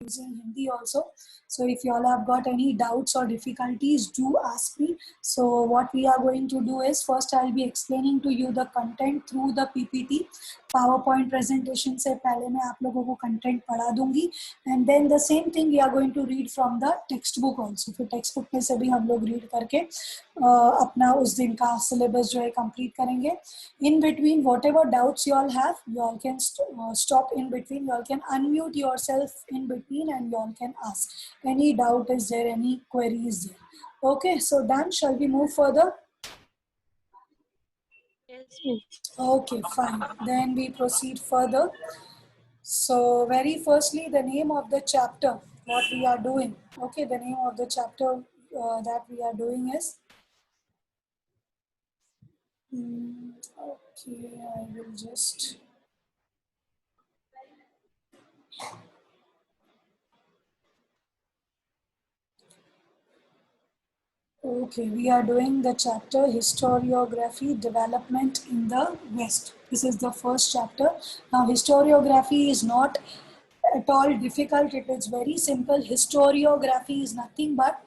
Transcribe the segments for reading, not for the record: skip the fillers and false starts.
using Hindi also. So if you all have got any doubts or difficulties, do ask me. So what we are going to do is, first I'll be explaining to you the content through the PPT. PowerPoint presentation से पहले मैं आप लोगों को content पढ़ा दूंगी, and then the same thing we are going to read from the textbook also. फिर textbook में से भी हम लोग read करके अपना उस दिन का syllabus जो है complete करेंगे. In between, whatever doubts you all have, you all can stop in between. You all can unmute yourself in between, and you all can ask. Any doubt is there? Any query is there? Okay, so done. Shall we move further? Yes, miss. Okay, fine. Then we proceed further. So very firstly, the name of the chapter, what we are doing. Okay, the name of the chapter that we are doing is. Okay, I will just. Okay, we are doing the chapter Historiography Development in the West. This is the first chapter. Now, historiography is not at all difficult. It is very simple. Historiography is nothing but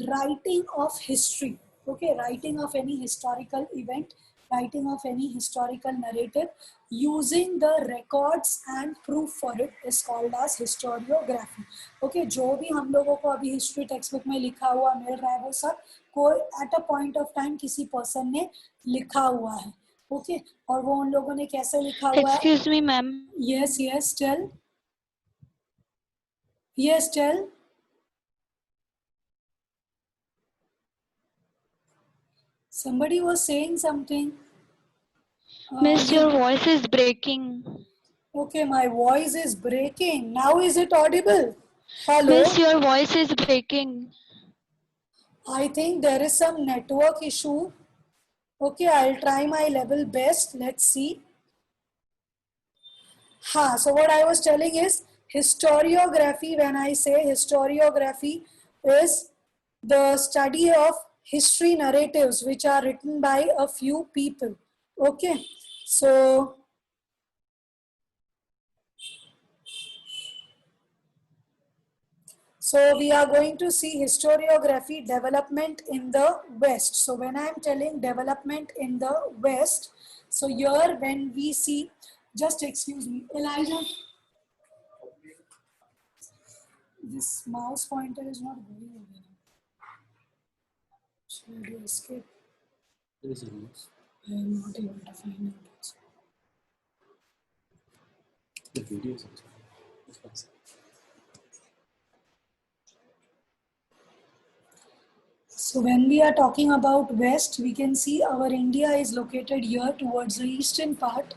writing of history. Okay, writing of any historical event, writing of any historical narrative using the records and proof for it is called as historiography. Okay, जो भी हम लोगों को अभी history text book में लिखा हुआ मिल रहा है वो सब कोई at a point of time किसी पर्सन ने लिखा हुआ है. ओके, और वो उन लोगों ने कैसे लिखा हुआ है? Excuse me, ma'am. Yes, yes, tell. Yes, tell. Somebody was saying something. Miss, your voice is breaking. Okay, my voice is breaking. Now is it audible? Hello? Miss, your voice is breaking. I think there is some network issue. Okay, I'll try my level best. Let's see. So what I was telling is historiography. When I say historiography is the study of history narratives which are written by a few people. Okay, so we are going to see historiography development in the West. So when I am telling development in the West, so here when we see, just excuse me, Elijah, this mouse pointer is not going away. Should I escape? There is a mouse. I am not able to find it. The video is also. So when we are talking about West, we can see our India is located here towards the eastern part.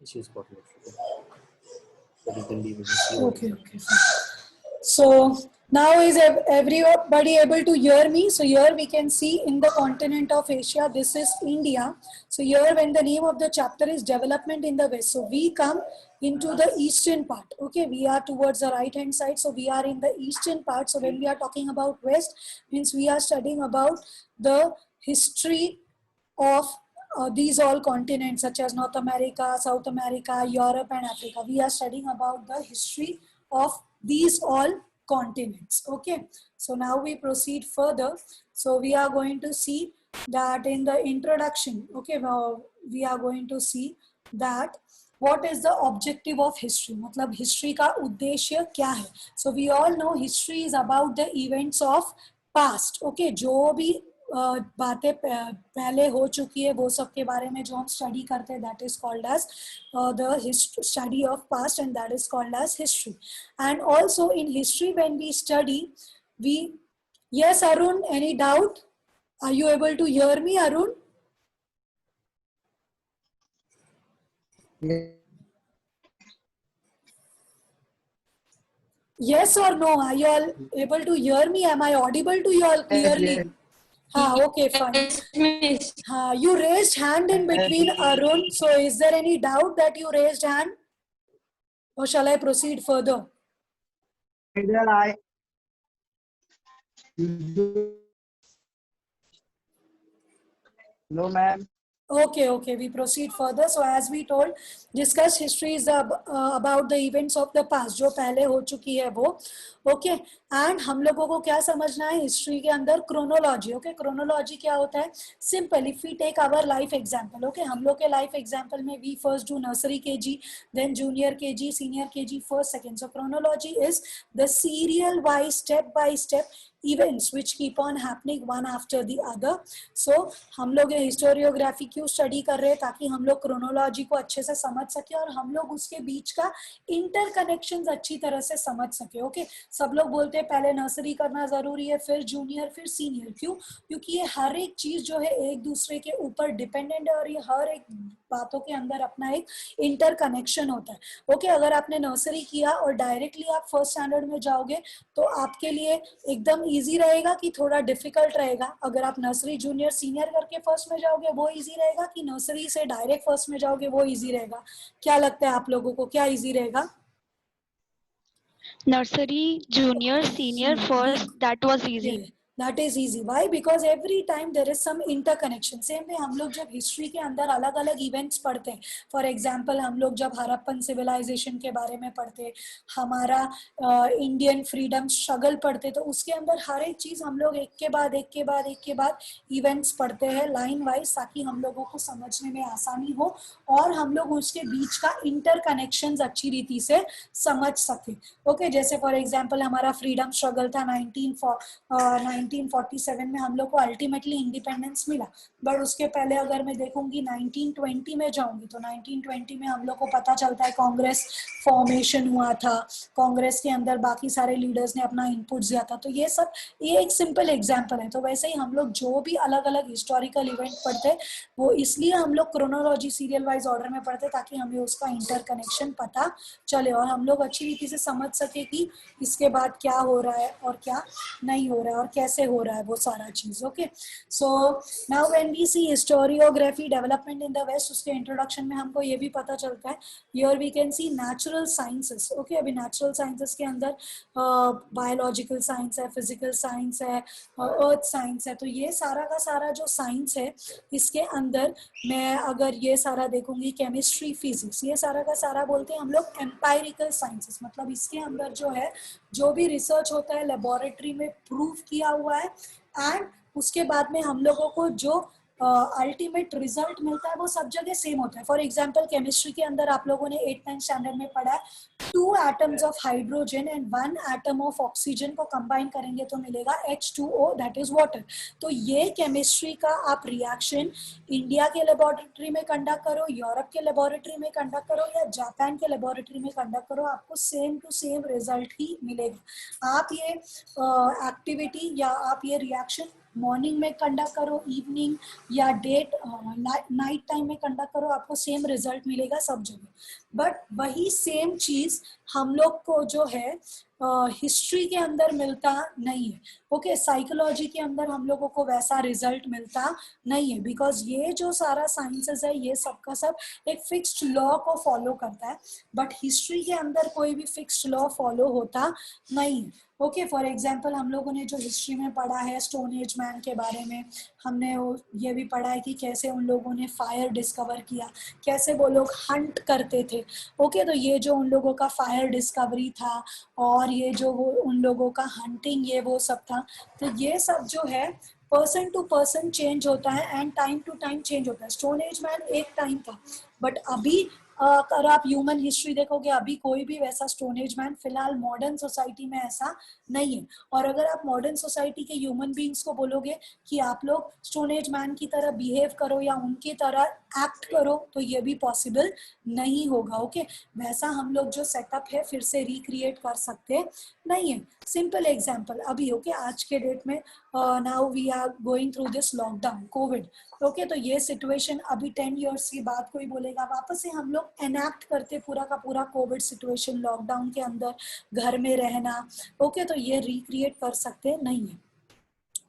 Issues popular. But you can leave it. Okay, fine. So now is everybody able to hear me? So here we can see in the continent of Asia, this is India. So here when the name of the chapter is development in the West, so we come into the eastern part. Okay, we are towards the right hand side, so we are in the eastern part. So when we are talking about West, means we are studying about the history of these all continents such as North America, South America, Europe and Africa. We are studying about the history of these all continents. Okay, so now we proceed further. So we are going to see that in the introduction, okay, we are going to see that what is the objective of history, मतलब history का उद्देश्य क्या है. So we all know history is about the events of past. Okay, जो भी बातें पहले हो चुकी है वो सब के बारे में जो हम स्टडी करते हैं, that is called as the study of past, and that is called as history. And also in history when we study, we, yes Arun, any doubt? Are you able to hear me, Arun? Yes or no? Are you all able to hear me? Am I audible to you all clearly? Okay, fine. You raised hand in between, Arun. So is there any doubt that you raised hand? Or shall I proceed further? No, ma'am. Okay, we proceed further. So as we told, discuss histories about the events of the past, जो पहले हो चुकी है वो. Okay and हम लोगों को क्या समझना है हिस्ट्री के अंदर क्रोनोलॉजी. ओके क्रोनोलॉजी क्या होता है? Simple, if we take our life example. Okay हम लोग के लाइफ एग्जांपल में we first do nursery KG, then junior KG, senior KG, first second. So chronology is the serial wise step by step events which keep on happening one after the other. So हम लोग ये historiography क्यों study कर रहे हैं? ताकि हम लोग क्रोनोलॉजी को अच्छे से समझ सके और हम लोग उसके बीच का इंटरकनेक्शन अच्छी तरह से समझ सके. ओके सब लोग बोलते हैं पहले नर्सरी करना जरूरी है, फिर जूनियर, फिर सीनियर. क्यों? क्योंकि ये हर एक चीज जो है एक दूसरे के ऊपर डिपेंडेंट है और ये हर एक बातों के अंदर अपना एक इंटरकनेक्शन होता है. ओके अगर आपने नर्सरी किया और डायरेक्टली आप फर्स्ट स्टैंडर्ड में जाओगे तो आपके लिए एकदम इजी रहेगा कि थोड़ा डिफिकल्ट रहेगा? अगर आप नर्सरी, जूनियर, सीनियर करके फर्स्ट में जाओगे वो इजी रहेगा कि नर्सरी से डायरेक्ट फर्स्ट में जाओगे वो इजी रहेगा? क्या लगता है आप लोगों को, क्या इजी रहेगा? Nursery, junior, senior, first, that was easy. Yeah, that is easy. Why? Because every time there is some interconnection. Same way हम लोग जब हिस्ट्री के अंदर अलग अलग इवेंट्स पढ़ते हैं, फॉर एग्जाम्पल हम लोग जब हड़प्पन सिविलाइजेशन के बारे में पढ़ते, हमारा इंडियन फ्रीडम स्ट्रगल पढ़ते, तो उसके अंदर हर एक चीज हम लोग एक के बाद इवेंट्स पढ़ते हैं लाइन वाइज, ताकि हम लोगों को समझने में आसानी हो और हम लोग उसके बीच का इंटरकनेक्शन अच्छी रीति से समझ सके. ओके जैसे फॉर एग्जाम्पल हमारा फ्रीडम स्ट्रगल था 1947 में, हम लोग को अल्टीमेटली इंडिपेंडेंस मिला. बट उसके पहले अगर मैं देखूंगी 1920 में जाऊंगी तो 1920 में हम लोग को पता चलता है कांग्रेस फॉर्मेशन हुआ था, कांग्रेस के अंदर बाकी सारे लीडर्स ने अपना इनपुट दिया था. तो ये सब ये एक सिंपल एग्जांपल है. तो वैसे ही हम लोग जो भी अलग अलग हिस्टोरिकल इवेंट पढ़ते हैं वो इसलिए हम लोग क्रोनोलॉजी सीरियल वाइज ऑर्डर में पढ़ते ताकि हमें उसका इंटरकनेक्शन पता चले और हम लोग अच्छी रीति से समझ सके कि इसके बाद क्या हो रहा है और क्या नहीं हो रहा है और कैसे हो रहा है वो सारा चीज. Okay so now when we see historiography development in the west, उसके इंट्रोडक्शन में हमको ये भी पता चलता है. Here we can see natural sciences. Okay अभी नेचुरल साइंसेस के अंदर बायोलॉजिकल साइंस है, फिजिकल साइंस है, अर्थ साइंस है. तो ये सारा का सारा जो साइंस है इसके अंदर मैं अगर ये सारा देखूंगी, केमिस्ट्री, फिजिक्स, ये सारा का सारा बोलते हैं हम लोग एम्पायरिकल साइंसेस. मतलब इसके अंदर जो है जो भी रिसर्च होता है लेबोरेटरी में प्रूव किया हुआ है एंड उसके बाद में हम लोगों को जो अल्टीमेट रिजल्ट मिलता है वो सब जगह सेम होता है. फॉर एग्जांपल केमिस्ट्री के अंदर आप लोगों ने 8th स्टैंडर्ड में पढ़ा है 2 atoms of hydrogen and 1 atom of oxygen को कंबाइन करेंगे तो मिलेगा H2O, दैट इज वाटर. तो ये केमिस्ट्री का आप रिएक्शन इंडिया के लेबोरेटरी में कंडक्ट करो, यूरोप के लेबोरेटरी में कंडक्ट करो या जापान के लेबोरेटरी में कंडक्ट करो, आपको सेम टू सेम रिजल्ट ही मिलेगा. आप ये एक्टिविटी या आप ये रिएक्शन मॉर्निंग में कंडक्ट करो, इवनिंग या डेट नाइट टाइम में कंडक्ट करो, आपको सेम रिजल्ट मिलेगा सब जगह. बट वही सेम चीज हम लोग को जो है हिस्ट्री के अंदर मिलता नहीं है. ओके साइकोलॉजी के अंदर हम लोगों को वैसा रिजल्ट मिलता नहीं है बिकॉज ये जो सारा साइंसेस है ये सबका सब एक फिक्स्ड लॉ को फॉलो करता है. बट हिस्ट्री के अंदर कोई भी फिक्स्ड लॉ फॉलो होता नहीं है. ओके फॉर एग्जाम्पल हम लोगों ने जो हिस्ट्री में पढ़ा है स्टोन एज मैन के बारे में, हमने ये भी पढ़ा है कि कैसे उन लोगों ने फायर डिस्कवर किया, कैसे वो लोग हंट करते थे. ओके तो ये जो उन लोगों का फायर डिस्कवरी था और ये जो वो उन लोगों का हंटिंग ये वो सब था, तो ये सब जो है पर्सन टू पर्सन चेंज होता है and time to time change होता है. स्टोन एज मैन एक टाइम था बट अभी अगर आप ह्यूमन हिस्ट्री देखोगे अभी कोई भी वैसा स्टोन एज मैन फिलहाल मॉडर्न सोसाइटी में ऐसा नहीं है. और अगर आप मॉडर्न सोसाइटी के ह्यूमन बीइंग्स को बोलोगे कि आप लोग स्टोन एज मैन की तरह बिहेव करो या उनकी तरह एक्ट करो तो ये भी पॉसिबल नहीं होगा. ओके वैसा हम लोग जो सेटअप है फिर से रिक्रिएट कर सकते नहीं है. सिंपल एग्जांपल अभी ओके आज के डेट में now we are going through this lockdown Covid. Okay तो ये सिचुएशन अभी 10 इयर्स की बाद कोई बोलेगा वापस से हम लोग एनैक्ट करते पूरा का पूरा कोविड सिचुएशन लॉकडाउन के अंदर घर में रहना. ओके तो ये रिक्रिएट कर सकते नहीं है.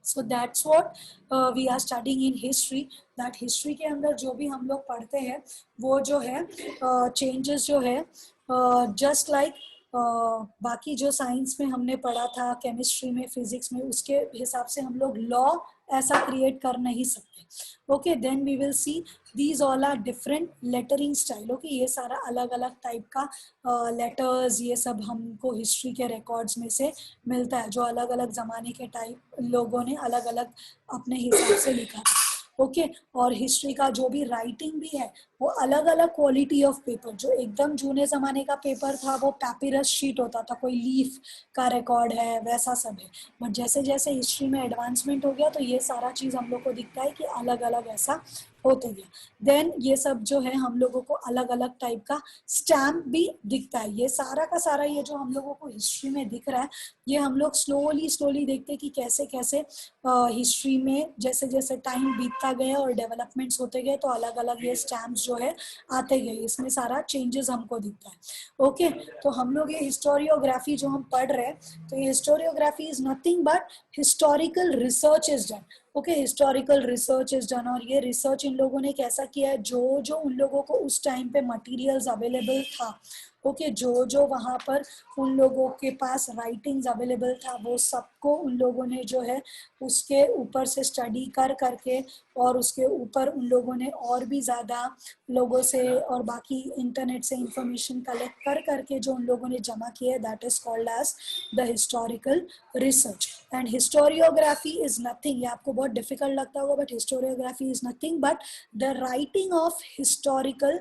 So that's what we are studying in history. That history के अंदर जो भी हम लोग पढ़ते हैं वो जो है चेंजेस जो है जस्ट लाइक बाकी जो साइंस में हमने पढ़ा था, केमिस्ट्री में, फिजिक्स में, उसके हिसाब से हम लोग लॉ ऐसा क्रिएट कर नहीं सकते. Okay, then we will see these all are different lettering style. Okay, ये सारा अलग अलग टाइप का लेटर्स, ये सब हमको हिस्ट्री के रिकॉर्ड्स में से मिलता है, जो अलग अलग जमाने के टाइप लोगों ने अलग अलग अपने हिसाब से लिखा था. ओके, और हिस्ट्री का जो भी राइटिंग भी है वो अलग अलग क्वालिटी ऑफ पेपर. जो एकदम जूने जमाने का पेपर था वो पैपिरस शीट होता था, कोई लीफ का रिकॉर्ड है, वैसा सब है. बट जैसे जैसे हिस्ट्री में एडवांसमेंट हो गया तो ये सारा चीज हम लोग को दिखता है कि अलग अलग ऐसा होते गया. देन ये सब जो है हम लोगों को अलग अलग टाइप का स्टैम्प भी दिखता है. ये सारा का सारा ये जो हम लोगों को हिस्ट्री में दिख रहा है, ये हम लोग स्लोली स्लोली देखते हैं कि कैसे कैसे हिस्ट्री में जैसे जैसे टाइम बीतता गया और डेवलपमेंट्स होते गए तो अलग अलग ये स्टैम्प्स जो है आते गए. इसमें सारा चेंजेस हमको दिखता है. ओके, तो हम लोग ये हिस्टोरियोग्राफी जो हम पढ़ रहे हैं, तो ये historiography is nothing but historical research is done. Okay, historical research is done. और ये रिसर्च इन लोगों ने कैसा किया है, जो जो उन लोगों को उस टाइम पे मटेरियल्स अवेलेबल था, ओके, जो जो वहाँ पर उन लोगों के पास राइटिंग्स अवेलेबल था, वो सबको उन लोगों ने जो है उसके ऊपर से स्टडी कर करके और उसके ऊपर उन लोगों ने और भी ज़्यादा लोगों से और बाकी इंटरनेट से इंफॉर्मेशन कलेक्ट कर करके जो उन लोगों ने जमा किया है, that is called as the historical research. And historiography is nothing, ये आपको बहुत डिफिकल्ट लगता होगा, but historiography is nothing but the writing of historical,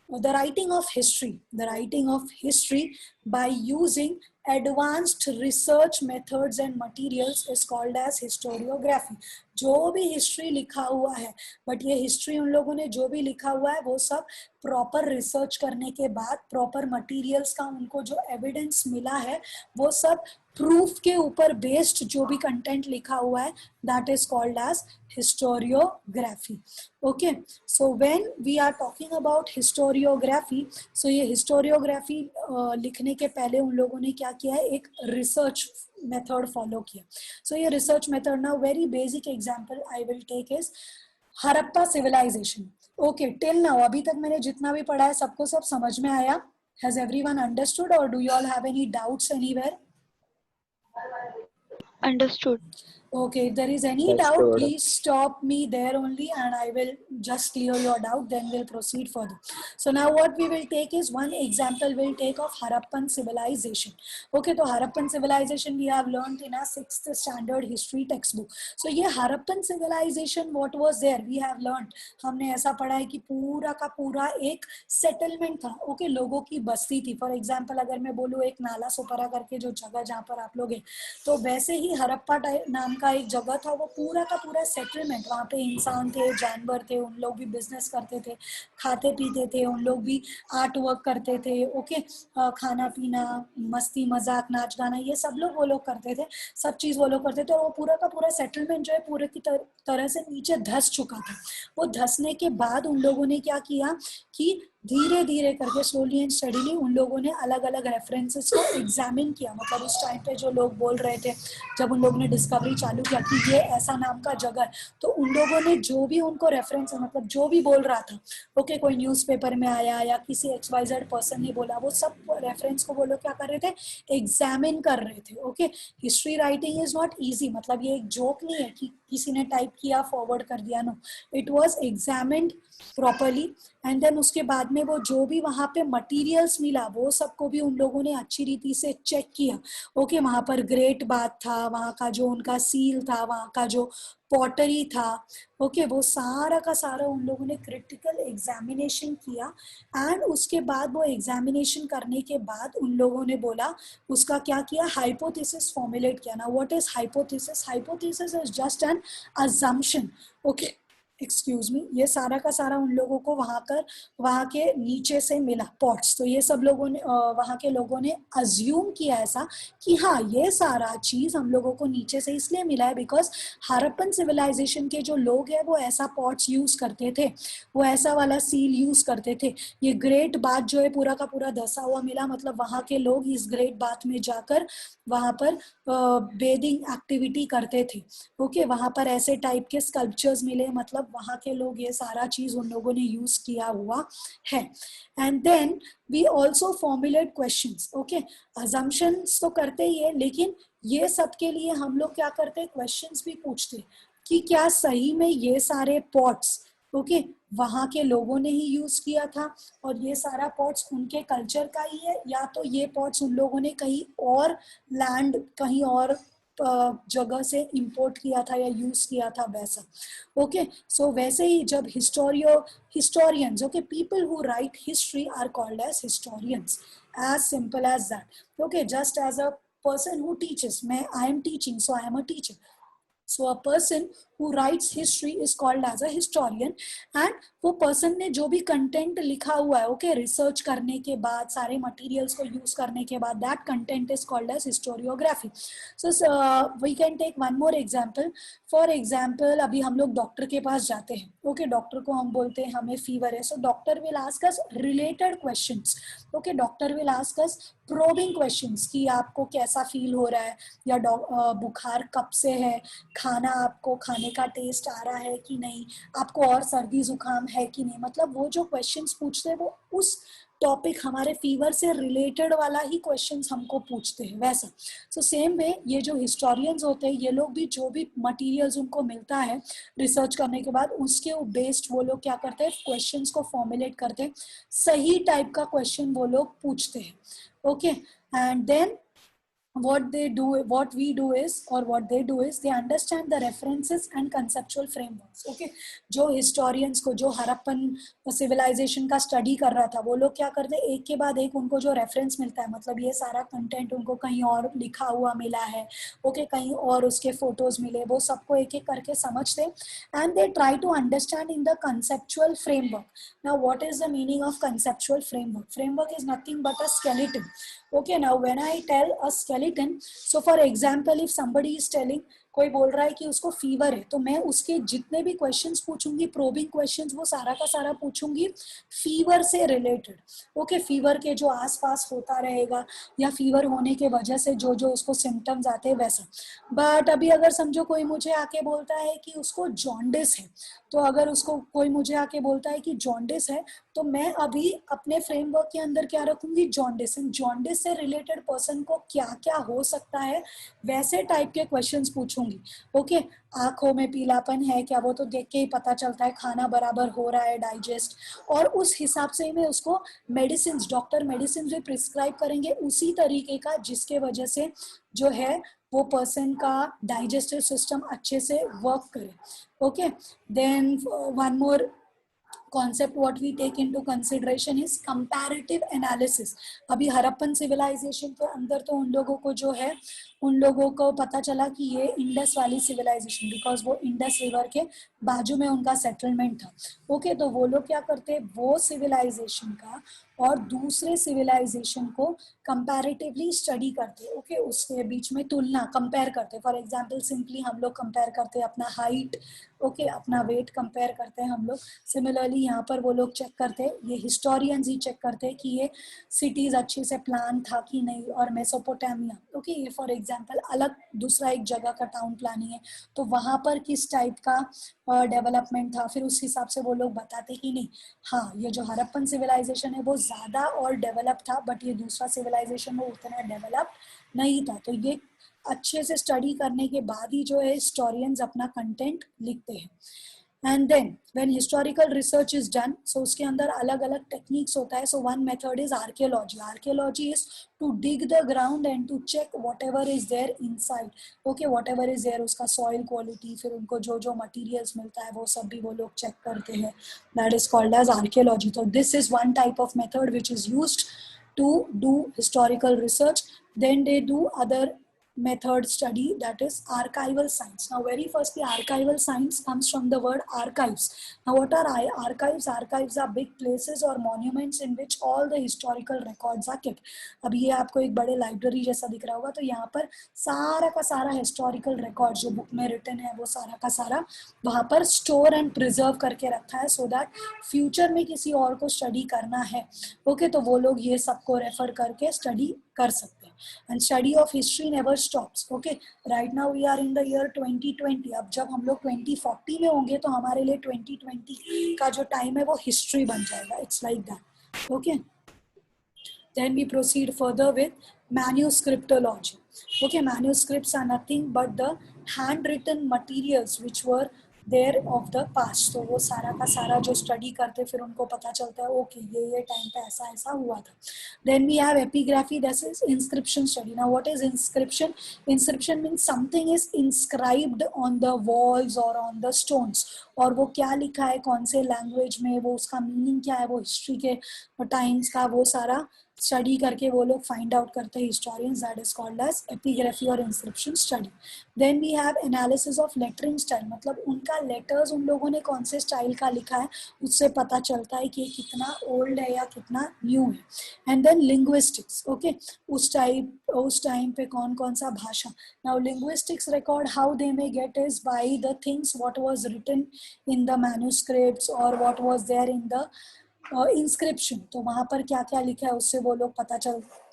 the writing of history by using advanced research methods and materials is called as historiography. जो भी history लिखा हुआ है, बट ये हिस्ट्री उन लोगों ने जो भी लिखा हुआ है वो सब प्रॉपर रिसर्च करने के बाद, प्रॉपर मटेरियल्स का उनको जो एविडेंस मिला है वो सब प्रूफ के ऊपर बेस्ड जो भी कंटेंट लिखा हुआ है, that is called as historiography. Okay, so when we are talking about historiography, so ये historiography लिखने के पहले उन लोगों ने क्या किया है, एक रिसर्च मेथड फॉलो किया. सो ये रिसर्च मेथड ना, very basic example I will take is Harappa civilisation. Okay, till now अभी तक मैंने जितना भी पढ़ा है सबको सब समझ में आया? हैज एवरीवन अंडरस्टूड और do you all have any doubts anywhere? Understood. Okay, if there is any doubt, Understood. please stop me there only and I will just clear your doubt, then we'll proceed further. So now what we will take is one example we'll take of Harappan civilization. Okay, so Harappan civilization we have learned in our 6th standard history textbook. So ये Harappan civilization what was there we have learned, हमने ऐसा पढ़ा है कि पूरा का पूरा एक सेटलमेंट था. ओके, लोगों की बस्ती थी. फॉर एग्जाम्पल अगर मैं बोलूँ एक नाला सोपारा करके जो जगह जहाँ पर आप लोग हैं, तो वैसे ही हड़प्पा नाम का एक जगह था, वो पूरा का पूरा सेटलमेंट. वहाँ पे इंसान थे, जानवर थे, उन लोग भी बिजनेस करते थे, खाते पीते थे, उन लोग भी आर्ट वर्क करते थे. ओके, खाना पीना, मस्ती मजाक, नाच गाना, ये सब लोग वो लोग करते थे, सब चीज वो लोग करते थे. और वो पूरा का पूरा सेटलमेंट जो है पूरे की तरह से नीचे धंस चुका था. वो धंसने के बाद उन लोगों ने क्या किया कि धीरे धीरे करके स्लोली एंड स्टडीली उन लोगों ने अलग अलग रेफरेंसेस को एग्जामिन किया. मतलब उस टाइम पे जो लोग बोल रहे थे, जब उन लोगों ने डिस्कवरी चालू किया कि ये ऐसा नाम का जगह है, तो उन लोगों ने जो भी उनको रेफरेंस, मतलब जो भी बोल रहा था, ओके, कोई न्यूज़पेपर में आया या किसी XYZ पर्सन ने बोला, वो सब रेफरेंस को वो लोग क्या कर रहे थे, एग्जामिन कर रहे थे. Okay, history writing is not easy, मतलब ये एक जोक नहीं है कि किसी ने टाइप किया फॉरवर्ड कर दिया. No, it was examined properly and then उसके बाद में वो जो भी वहाँ पे मटेरियल्स मिला वो सबको भी उन लोगों ने अच्छी रीति से चेक किया. ओके, वहाँ पर ग्रेट बात था, वहाँ का जो उनका सील था, वहाँ का जो पॉटरी था, ओके, वो सारा का सारा उन लोगों ने क्रिटिकल एग्जामिनेशन किया. एंड उसके बाद वो एग्जामिनेशन करने के बाद उन लोगों ने बोला, उसका क्या किया, हाइपोथेसिस फॉर्मुलेट किया. ना what is hypothesis? Hypothesis is just an assumption. Okay, excuse me, ये सारा का सारा उन लोगों को वहाँ के नीचे से मिला पॉट्स. तो ये सब लोगों ने वहाँ के लोगों ने अज्यूम किया ऐसा कि हाँ, ये सारा चीज हम लोगों को नीचे से इसलिए मिला है बिकॉज हड़प्पन सिविलाइजेशन के जो लोग हैं वो ऐसा पॉट्स यूज करते थे, वो ऐसा वाला सील यूज करते थे. ये ग्रेट बात जो है पूरा का पूरा धसा हुआ मिला, मतलब वहाँ के लोग इस ग्रेट बात में जाकर वहाँ पर बेदिंग एक्टिविटी करते थे. ओके, वहाँ पर ऐसे टाइप के स्कल्पचर्स मिले, मतलब मतलब वहाँ के लोग ये सारा चीज उन लोगों ने यूज किया हुआ है. And then we also formulate questions. Okay, assumptions तो करते ही है, लेकिन ये सब के लिए हम लोग क्या करते हैं, क्वेश्चंस भी पूछते हैं कि क्या सही में ये सारे पॉट्स ओके वहाँ के लोगों ने ही यूज किया था और ये सारा पॉट्स उनके कल्चर का ही है, या तो ये पॉट्स उन लोगों ने कहीं और लैंड कहीं और जगह से इंपोर्ट किया था या यूज किया था वैसा. ओके, सो वैसे ही जब historians okay people who write history are called as historians. as simple as that. Okay, just as a person who teaches, I am teaching, so I am a teacher. So a person who writes history is called as a historian. And वो person ने जो भी content लिखा हुआ है okay research करने के बाद सारे materials को use करने के बाद that content is called as historiography. So we can take one more example. For example, अभी हम लोग डॉक्टर के पास जाते हैं ओके डॉक्टर को हम बोलते हैं हमें फीवर है, so doctor will ask us related questions. Okay doctor will ask us probing questions कि आपको कैसा फील हो रहा है, या बुखार कब से है, खाना आपको खाने का टेस्ट आ रहा है कि नहीं, आपको और सर्दी जुकाम है कि नहीं. मतलब वो जो क्वेश्चंस पूछते हैं वो उस टॉपिक हमारे फीवर से रिलेटेड वाला ही क्वेश्चंस हमको पूछते हैं वैसा. सो सेम वे ये जो हिस्टोरियंस होते हैं ये लोग भी जो भी मटेरियल्स उनको मिलता है रिसर्च करने के बाद उसके बेस्ड वो लोग क्या करते हैं क्वेश्चंस को फॉर्मुलेट करते हैं, सही टाइप का क्वेश्चन वो लोग पूछते हैं. Okay, and then what they do what we do is or what they do is they understand the references and conceptual frameworks. Okay, जो historians को जो हड़प्पन civilization का study कर रहा था वो लोग क्या करते एक के बाद एक उनको जो reference मिलता है, मतलब ये सारा content उनको कहीं और लिखा हुआ मिला है ओके कहीं और उसके photos मिले, वो सबको एक एक करके समझते and they try to understand in the conceptual framework. Now what is the meaning of conceptual framework? Framework is nothing but a skeleton. Okay, now when I tell a skeleton, so for example if somebody is telling कोई बोल रहा है कि उसको fever है, तो मैं उसके जितने भी क्वेश्चंस पूछूंगी प्रोबिंग क्वेश्चंस वो सारा का सारा पूछूंगी फीवर से रिलेटेड. ओके, फीवर के जो आसपास होता रहेगा या फीवर होने के वजह से जो जो उसको सिम्टम्स आते हैं वैसा. बट अभी अगर समझो कोई मुझे आके बोलता है कि उसको जॉन्डिस है, तो अगर उसको कोई मुझे आके बोलता है कि जॉन्डिस है, तो मैं अभी अपने फ्रेमवर्क के अंदर क्या रखूंगी जॉन्डिस. जॉन्डिस से रिलेटेड पर्सन को क्या क्या हो सकता है वैसे टाइप के क्वेश्चंस पूछूंगी. ओके, आंखों में पीलापन है क्या, वो तो देख के ही पता चलता है, खाना बराबर हो रहा है डाइजेस्ट, और उस हिसाब से मैं उसको मेडिसिन डॉक्टर मेडिसिन भी प्रिस्क्राइब करेंगे उसी तरीके का जिसके वजह से जो है वो पर्सन का डाइजेस्टिव सिस्टम अच्छे से वर्क करे. Okay, then one more concept what we take into consideration is comparative analysis. अभी हड़प्पन सिविलाइजेशन के अंदर तो उन लोगों को जो है उन लोगों को पता चला कि ये इंडस वैली सिविलाइजेशन, बिकॉज वो इंडस रिवर के बाजू में उनका सेटलमेंट था. ओके, तो वो लोग क्या करते वो सिविलाइजेशन का और दूसरे सिविलाइजेशन को कंपैरेटिवली स्टडी करते. ओके, उसके बीच में तुलना कंपेयर करते. फॉर एग्जांपल सिंपली हम लोग कंपेयर करते अपना हाइट ओके अपना वेट कंपेयर करते हैं हम लोग. सिमिलरली यहाँ पर वो लोग चेक करते हैं, ये हिस्टोरियंस ही चेक करते हैं कि ये सिटीज अच्छे से प्लान था कि नहीं. और मेसोपोटामिया ओके ये फॉर एग्जांपल अलग दूसरा एक जगह का टाउन प्लानिंग है, तो वहाँ पर किस टाइप का डेवलपमेंट था, फिर उस हिसाब से वो लोग बताते कि नहीं हाँ ये जो हड़प्पन सिविलाइजेशन है वो ज़्यादा और डेवलप था, बट ये दूसरा सिविलाइजेशन वो उतना डेवलप नहीं था. तो ये अच्छे से स्टडी करने के बाद ही जो है हिस्टोरियंस अपना कंटेंट लिखते हैं. And then when historical research is done, so उसके अंदर अलग अलग टेक्निक्स होता है. So one method is archaeology. Archaeology is to dig the ground and to check whatever is there inside. Okay, whatever is there उसका soil quality, फिर उनको जो जो मटीरियल्स मिलता है वो सब भी वो लोग चेक करते हैं. That is called as archaeology. तो this is one type of method which is used to do historical research. Then they do other method study, that is archival science. Now very first the archival science comes from the word archives. Now what are archives? Archives are big places or monuments in which all the historical records are kept. अब ये आपको एक बड़े library जैसा दिख रहा होगा, तो यहाँ पर सारा का सारा हिस्टोरिकल रिकॉर्ड जो बुक में रिटन है वो सारा का सारा वहाँ पर स्टोर एंड प्रिजर्व करके रखा है, सो दैट फ्यूचर में किसी और को स्टडी करना है ओके तो वो लोग ये सबको रेफर करके स्टडी कर सकते हैं. And study of history never stops. Okay, right now we are in the year 2020. अब जब हम लोग 2040 में होंगे तो हमारे लिए 2020 का जो टाइम है वो हिस्ट्री बन जाएगा. It's like that. Okay. Then we proceed further with manuscriptology. Okay, manuscripts are nothing but the handwritten materials which were there of the past. तो वो सारा का सारा जो स्टडी करते फिर उनको पता चलता है ओके ये टाइम पे ऐसा ऐसा हुआ था. Then we have epigraphy, that is inscription study. Now what is inscription? Inscription means something is inscribed on the walls or on the stones. और वो क्या लिखा है कौन से लैंग्वेज में, वो उसका मीनिंग क्या है, वो हिस्ट्री के टाइम्स का वो सारा स्टडी करके वो लोग फाइंड आउट करते हैं historians. That is called as epigraphy और inscription study. Then we have analysis of lettering style, मतलब उनका लेटर्स उन लोगों ने कौन से स्टाइल का लिखा है उससे पता चलता है कि ये कितना ओल्ड है या कितना न्यू है. And then linguistics. ओके, उस टाइम पे कौन कौन सा भाषा. Now linguistics record how they may get is by the things what was written in the manuscripts और what was there in the inscription. तो वहां पर क्या क्या लिखा है उससे वो लोग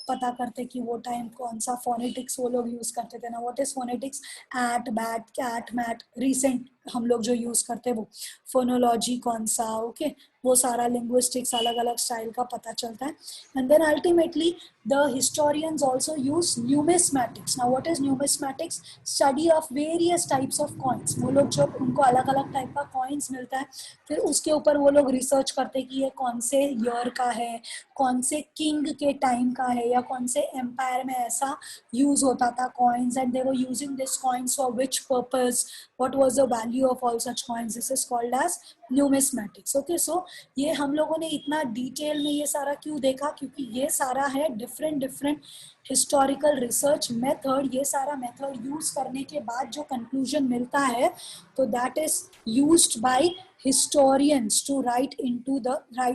पता करते कि वो टाइम कौन सा फोनेटिक्स वो लोग यूज करते थे. ना what is phonetics? At, bat, cat, mat. Recent हम लोग जो यूज करते हैं वो फोनोलॉजी कौन सा. ओके, वो सारा लिंग्विस्टिक्स अलग अलग स्टाइल का पता चलता है. And then ultimately the historians also use numismatics. Now what is numismatics? Study of various types of coins. वो लोग जब उनको अलग अलग टाइप का कॉइन्स मिलता है फिर उसके ऊपर वो लोग रिसर्च करते हैं कि ये कौन से ईयर का है, कौन से किंग के टाइम का है या कौन से एम्पायर में ऐसा यूज होता था coins. And they were using this coins for which purpose, what was the value of all such coins. This is called as numismatics. Okay, so ये हम लोगों ने इतना डिटेल में ये सारा क्यों देखा, क्योंकि ये सारा है डिफरेंट हिस्टोरिकल रिसर्च मेथड. ये सारा मेथड यूज करने के बाद जो कंक्लूजन मिलता है तो that is used by historians to write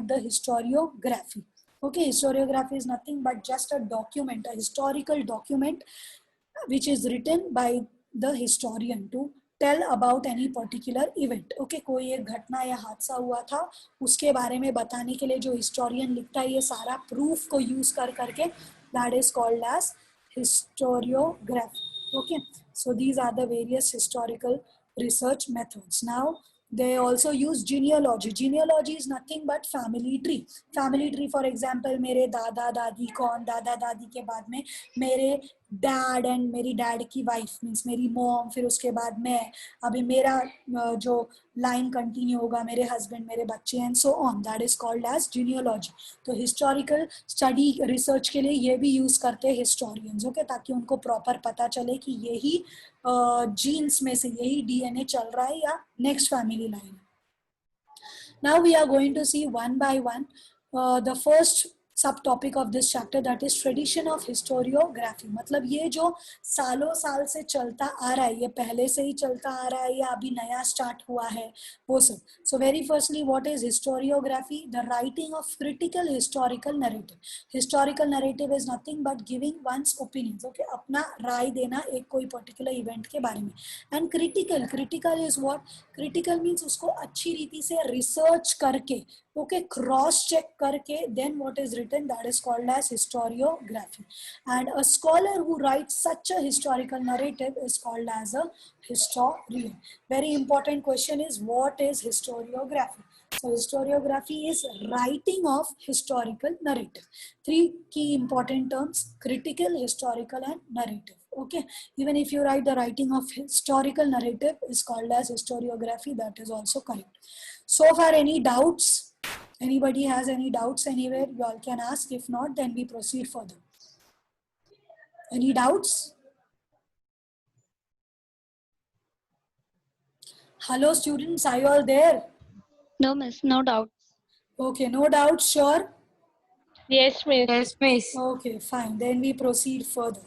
the historiography. Okay, historiography is nothing but just a document, a historical document which is written by the historian to tell about any particular event. Okay, कोई एक घटना या हादसा हुआ था उसके बारे में बताने के लिए जो हिस्टोरियन लिखता है ये सारा प्रूफ को यूज करके that is called as historiography. Okay, so these are the various historical research methods. Now they also use genealogy. Genealogy is nothing but family tree. Family tree, for example, मेरे दादा दादी कौन, दादा दादी के बाद में मेरे डैड एंड मेरी डैड की वाइफ मीन्स मेरी मॉम, फिर उसके बाद मैं, अभी मेरा जो लाइन कंटिन्यू होगा मेरे हस्बैंड, मेरे बच्चे and so on. That is called as genealogy. तो हिस्टोरिकल स्टडी रिसर्च के लिए ये भी यूज करते हैं हिस्टोरियंस. ओके, ताकि उनको प्रॉपर पता चले कि यही जीन्स में से यही डीएनए चल रहा है या next family line. Now we are going to see one by one the first subtopic of this chapter, that is tradition of historiography. मतलब ये जो सालों साल से चलता आ रहा है, ये पहले से ही चलता आ रहा है या अभी नया स्टार्ट हुआ है, वो सब. So very firstly what is historiography? The writing of critical historical narrative. Historical narrative is nothing but giving one's opinions. Okay, अपना राय देना एक कोई पर्टिकुलर इवेंट के बारे में. And critical is what? Critical means उसको अच्छी रीति से रिसर्च करके, okay, cross check karke then what is written, that is called as historiography. And a scholar who writes such a historical narrative is called as a historian. Very important question is what is historiography? So historiography is writing of historical narrative. Three key important terms: critical, historical and narrative. Okay, even if you write the writing of historical narrative is called as historiography, that is also correct. So far any doubts? Anybody has any doubts anywhere, you all can ask. If not, then we proceed further. Any doubts? Hello students, are you all there? No, miss, no doubt. Okay, no doubts, sure? Yes, miss. Yes, miss. Okay, fine, then we proceed further.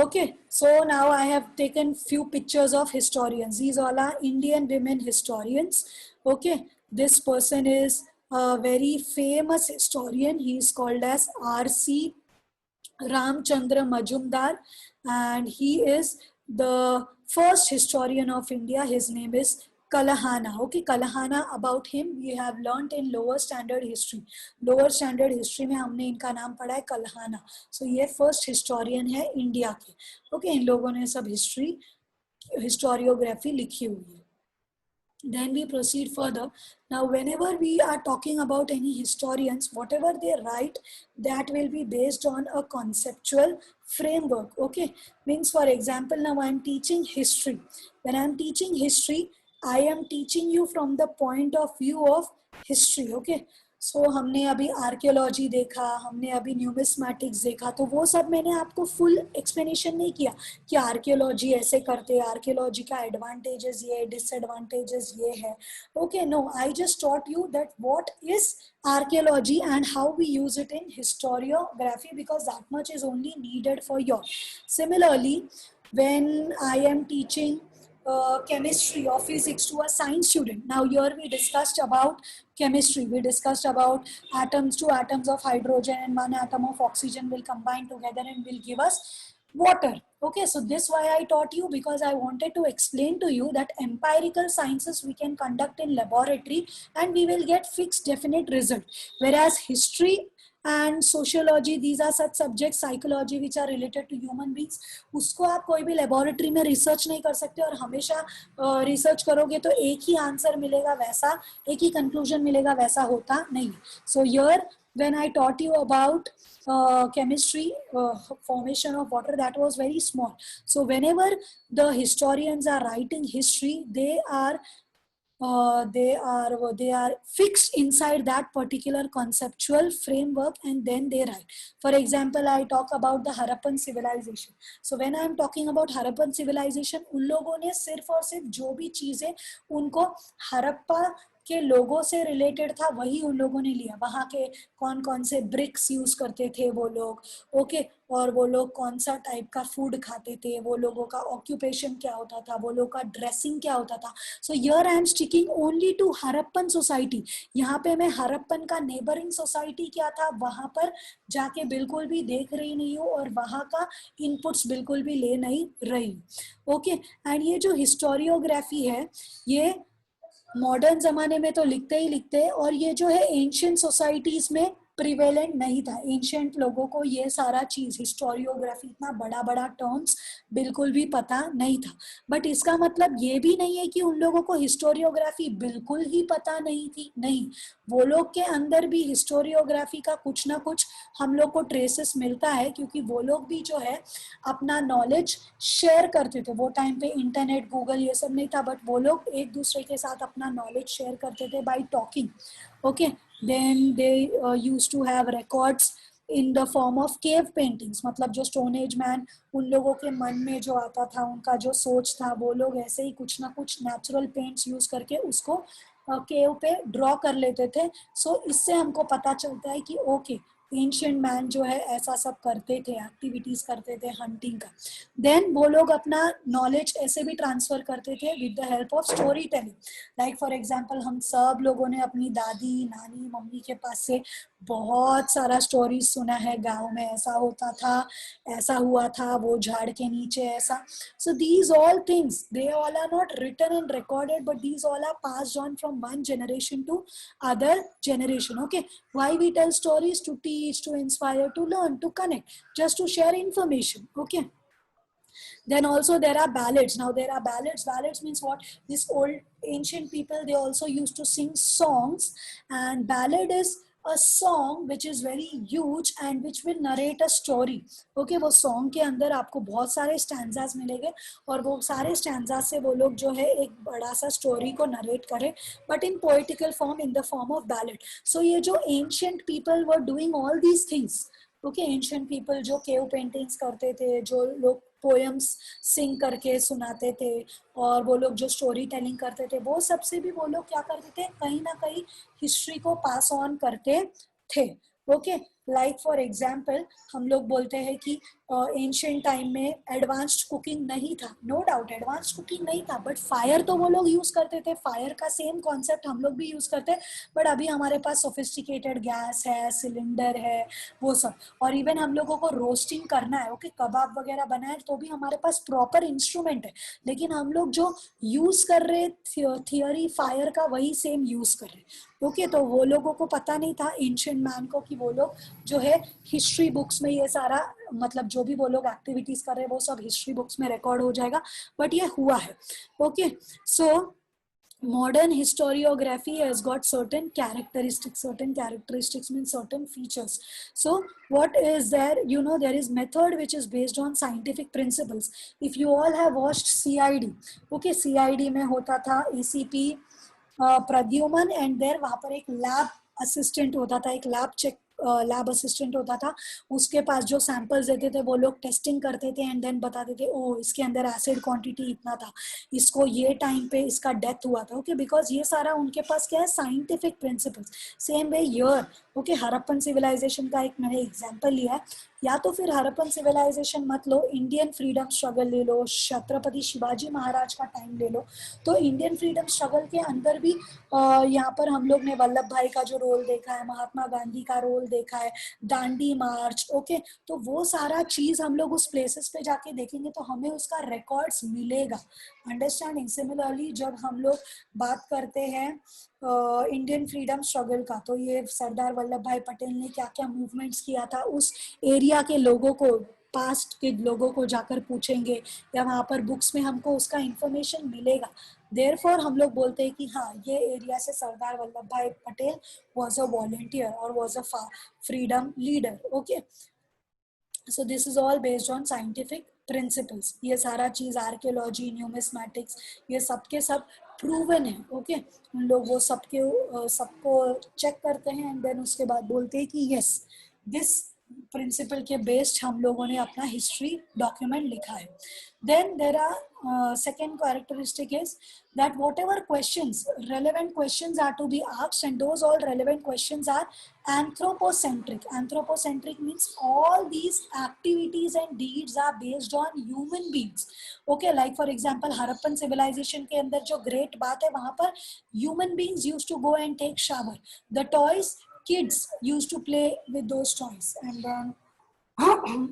Okay, so now I have taken few pictures of historians. These all are Indian women historians. Okay, this person is a very famous historian. He is called as R.C. Ramchandra Majumdar, and he is the first historian of India. His name is Kalahana. Okay, Kalahana, about him we have learnt in lower standard history. Lower standard history में हमने इनका नाम पढ़ा है Kalahana. So ये first historian है India के. Okay, इन लोगों ने सब historiography लिखी हुई है. Then we proceed further. Now, whenever we are talking about any historians, whatever they write, that will be based on a conceptual framework. Okay, means for example, now I am teaching history. When I am teaching history, I am teaching you from the point of view of history. Okay, so हमने अभी archaeology देखा, हमने अभी numismatics देखा, तो वो सब मैंने आपको फुल एक्सप्लेनेशन नहीं किया कि आर्कियोलॉजी ऐसे करते, आर्कियोलॉजी का एडवांटेजेस ये, डिसएडवांटेजेस ये है. Okay, no, I just taught you that what is archaeology and how we use it in historiography, because that much is only needed for your. Similarly, when I am teaching chemistry or physics to a science student, now here we discussed about chemistry, we discussed about atoms, two atoms of hydrogen and one atom of oxygen will combine together and will give us water. Okay, so this why I taught you, because I wanted to explain to you that empirical sciences we can conduct in laboratory and we will get fixed definite result, whereas history and sociology, these are such subjects, psychology which are related to human beings, उसको आप कोई भी laboratory में research नहीं कर सकते, और हमेशा research करोगे तो एक ही answer मिलेगा वैसा, एक ही conclusion मिलेगा वैसा होता नहीं. So here when I taught you about chemistry, formation of water, that was very small. So whenever the historians are writing history, they are fixed inside that particular conceptual framework, and then they write. For example, I talk about the Harappan civilization. So when I am talking about Harappan civilization, उन लोगों ने सिर्फ और सिर्फ जो भी चीजें उनको हड़प्पा के लोगों से रिलेटेड था वही उन लोगों ने लिया. वहाँ के कौन कौन से ब्रिक्स यूज करते थे वो लोग, ओके, और वो लोग कौन सा टाइप का फूड खाते थे, वो लोगों का ऑक्यूपेशन क्या होता था, वो लोग का ड्रेसिंग क्या होता था. So here I am sticking only to Harappan society. यहाँ पे मैं हड़प्पन का नेबरिंग सोसाइटी क्या था वहां पर जाके बिल्कुल भी देख रही नहीं हूँ, और वहां का इनपुट्स बिल्कुल भी ले नहीं रही हूँ. ओके, एंड ये जो हिस्टोरियोग्राफी है ये मॉडर्न जमाने में तो लिखते ही लिखते हैं, और ये जो है एंशियंट सोसाइटीज में प्रिवेलेंट नहीं था. एंशियंट लोगों को ये सारा चीज हिस्टोरियोग्राफी, इतना बड़ा बड़ा टर्म्स बिल्कुल भी पता नहीं था. बट इसका मतलब ये भी नहीं है कि उन लोगों को हिस्टोरियोग्राफी बिल्कुल ही पता नहीं थी. नहीं, वो लोग के अंदर भी हिस्टोरियोग्राफी का कुछ ना कुछ हम लोग को ट्रेसेस मिलता है, क्योंकि वो लोग भी जो है अपना नॉलेज शेयर करते थे. वो टाइम पे इंटरनेट, गूगल ये सब नहीं था, बट वो लोग एक दूसरे के साथ अपना नॉलेज शेयर करते थे bye talking. Okay, then they used to have records in the form of cave paintings. मतलब जो स्टोन एज मैन, उन लोगों के मन में जो आता था, उनका जो सोच था, वो लोग ऐसे ही कुछ ना कुछ नेचुरल पेंट्स यूज करके उसको केव पे ड्रॉ कर लेते थे. सो इससे हमको पता चलता है कि ओके, एंशिएंट मैन जो है ऐसा सब करते थे, एक्टिविटीज करते थे हंटिंग का. देन वो लोग अपना नॉलेज ऐसे भी ट्रांसफर करते थे with the help of story telling. Like for example, हम सब लोगों ने अपनी दादी, नानी, मम्मी के पास से बहुत सारा स्टोरीज सुना है. गांव में ऐसा होता था, ऐसा हुआ था, वो झाड़ के नीचे ऐसा. So these all things, they all are not written and recorded, but these all are passed on from one generation to other generation. Okay, why we tell stories? To teach, to inspire, to learn, to connect, just to share information. Okay, then also there are ballads. Now there are ballads means what? This old ancient people, they also used to sing songs, and ballad is a song which is very huge and which will narrate a story. Okay, वो song के अंदर आपको बहुत सारे stanzas मिलेंगे, और वो सारे stanzas से वो लोग जो है एक बड़ा सा story को narrate करें, but in poetical form, in the form of ballad. So ये जो ancient people were doing all these things. Okay, ancient people जो केव पेंटिंग्स करते थे, जो लोग पोएम्स सिंग करके सुनाते थे, और वो लोग जो स्टोरी टेलिंग करते थे, वो सबसे भी वो लोग क्या करते थे, कहीं ना कहीं हिस्ट्री को पास ऑन करते थे. ओके, लाइक फॉर एग्जाम्पल हम लोग बोलते हैं कि एंशियंट टाइम में एडवांस्ड कुकिंग नहीं था, नो डाउट एडवांस्ड कुकिंग नहीं था, बट फायर तो वो लोग यूज करते थे, फायर का सेम कॉन्सेप्ट हम लोग भी यूज करते हैं, बट अभी हमारे पास सोफिस्टिकेटेड गैस है, सिलेंडर है, वो सब। और इवन हम लोगों को रोस्टिंग करना है, ओके, कबाब वगैरह बनाए तो भी हमारे पास प्रॉपर इंस्ट्रूमेंट है, लेकिन हम लोग जो यूज कर रहे थियोरी फायर का वही सेम यूज कर रहे। ओके, तो वो लोगों को पता नहीं था एंशिएंट मैन को कि वो लोग जो है हिस्ट्री बुक्स में ये सारा मतलब जो भी वो लोग एक्टिविटीज कर रहे हैं वो सब हिस्ट्री बुक्स में रिकॉर्ड हो जाएगा, बट ये हुआ है। Okay, so modern historiography has got certain characteristics means certain features. So what is there, you know, there is method which is based on scientific principles. If you all have watched CID, okay, CID में होता था ACP Pradyuman and there, वहां पर एक lab assistant होता था, एक lab assistant होता था, उसके पास जो सैंपल्स देते थे वो लोग टेस्टिंग करते थे एंड देन बताते थे ओ इसके अंदर एसिड क्वांटिटी इतना था, इसको ये टाइम पे इसका डेथ हुआ था। ओके, बिकॉज ये सारा उनके पास क्या है, scientific principles. Same way year, okay, Harappan civilisation का एक मैंने एग्जांपल लिया है, या तो फिर हड़प्पन सिविलाइजेशन मत लो, इंडियन फ्रीडम स्ट्रगल ले लो, छत्रपति शिवाजी महाराज का टाइम ले लो, तो इंडियन फ्रीडम स्ट्रगल के अंदर भी यहाँ पर हम लोग ने वल्लभ भाई का जो रोल देखा है, महात्मा गांधी का रोल देखा है, दांडी मार्च, ओके, तो वो सारा चीज हम लोग उस प्लेसेस पे जाके देखेंगे तो हमें उसका रिकॉर्ड्स मिलेगा। अंडरस्टैंडिंग? सिमिलरली जब हम लोग बात करते हैं इंडियन फ्रीडम स्ट्रगल का, तो ये सरदार वल्लभ भाई पटेल ने क्या क्या मूवमेंट्स किया था, उस एरिया के लोगों को, पास्ट के लोगों को जाकर पूछेंगे या वहां पर बुक्स में हमको उसका इंफॉर्मेशन मिलेगा। देयरफॉर हम लोग बोलते हैं कि हाँ ये एरिया से सरदार वल्लभ भाई पटेल वाज अ वॉलंटियर और was a freedom leader. Okay, so this is all based on scientific principles. ये सारा चीज आर्कियोलॉजी, न्यूमिस्मैटिक्स, ये सब के सब प्रूवन है। ओके, हम लोग वो सबको चेक करते हैं एंड देन उसके बाद बोलते हैं कि यस दिस प्रिंसिपल के बेस्ड हम लोगों ने अपना हिस्ट्री डॉक्यूमेंट लिखा है। Then there are second characteristic is that whatever questions, relevant questions are to be asked, and those all relevant questions are anthropocentric. Anthropocentric means all these activities and deeds are based on human beings. Okay, like for example Harappan civilization के अंदर जो great बात है, वहां पर human beings used to go and take shower. The toys, kids used to play with those toys, and then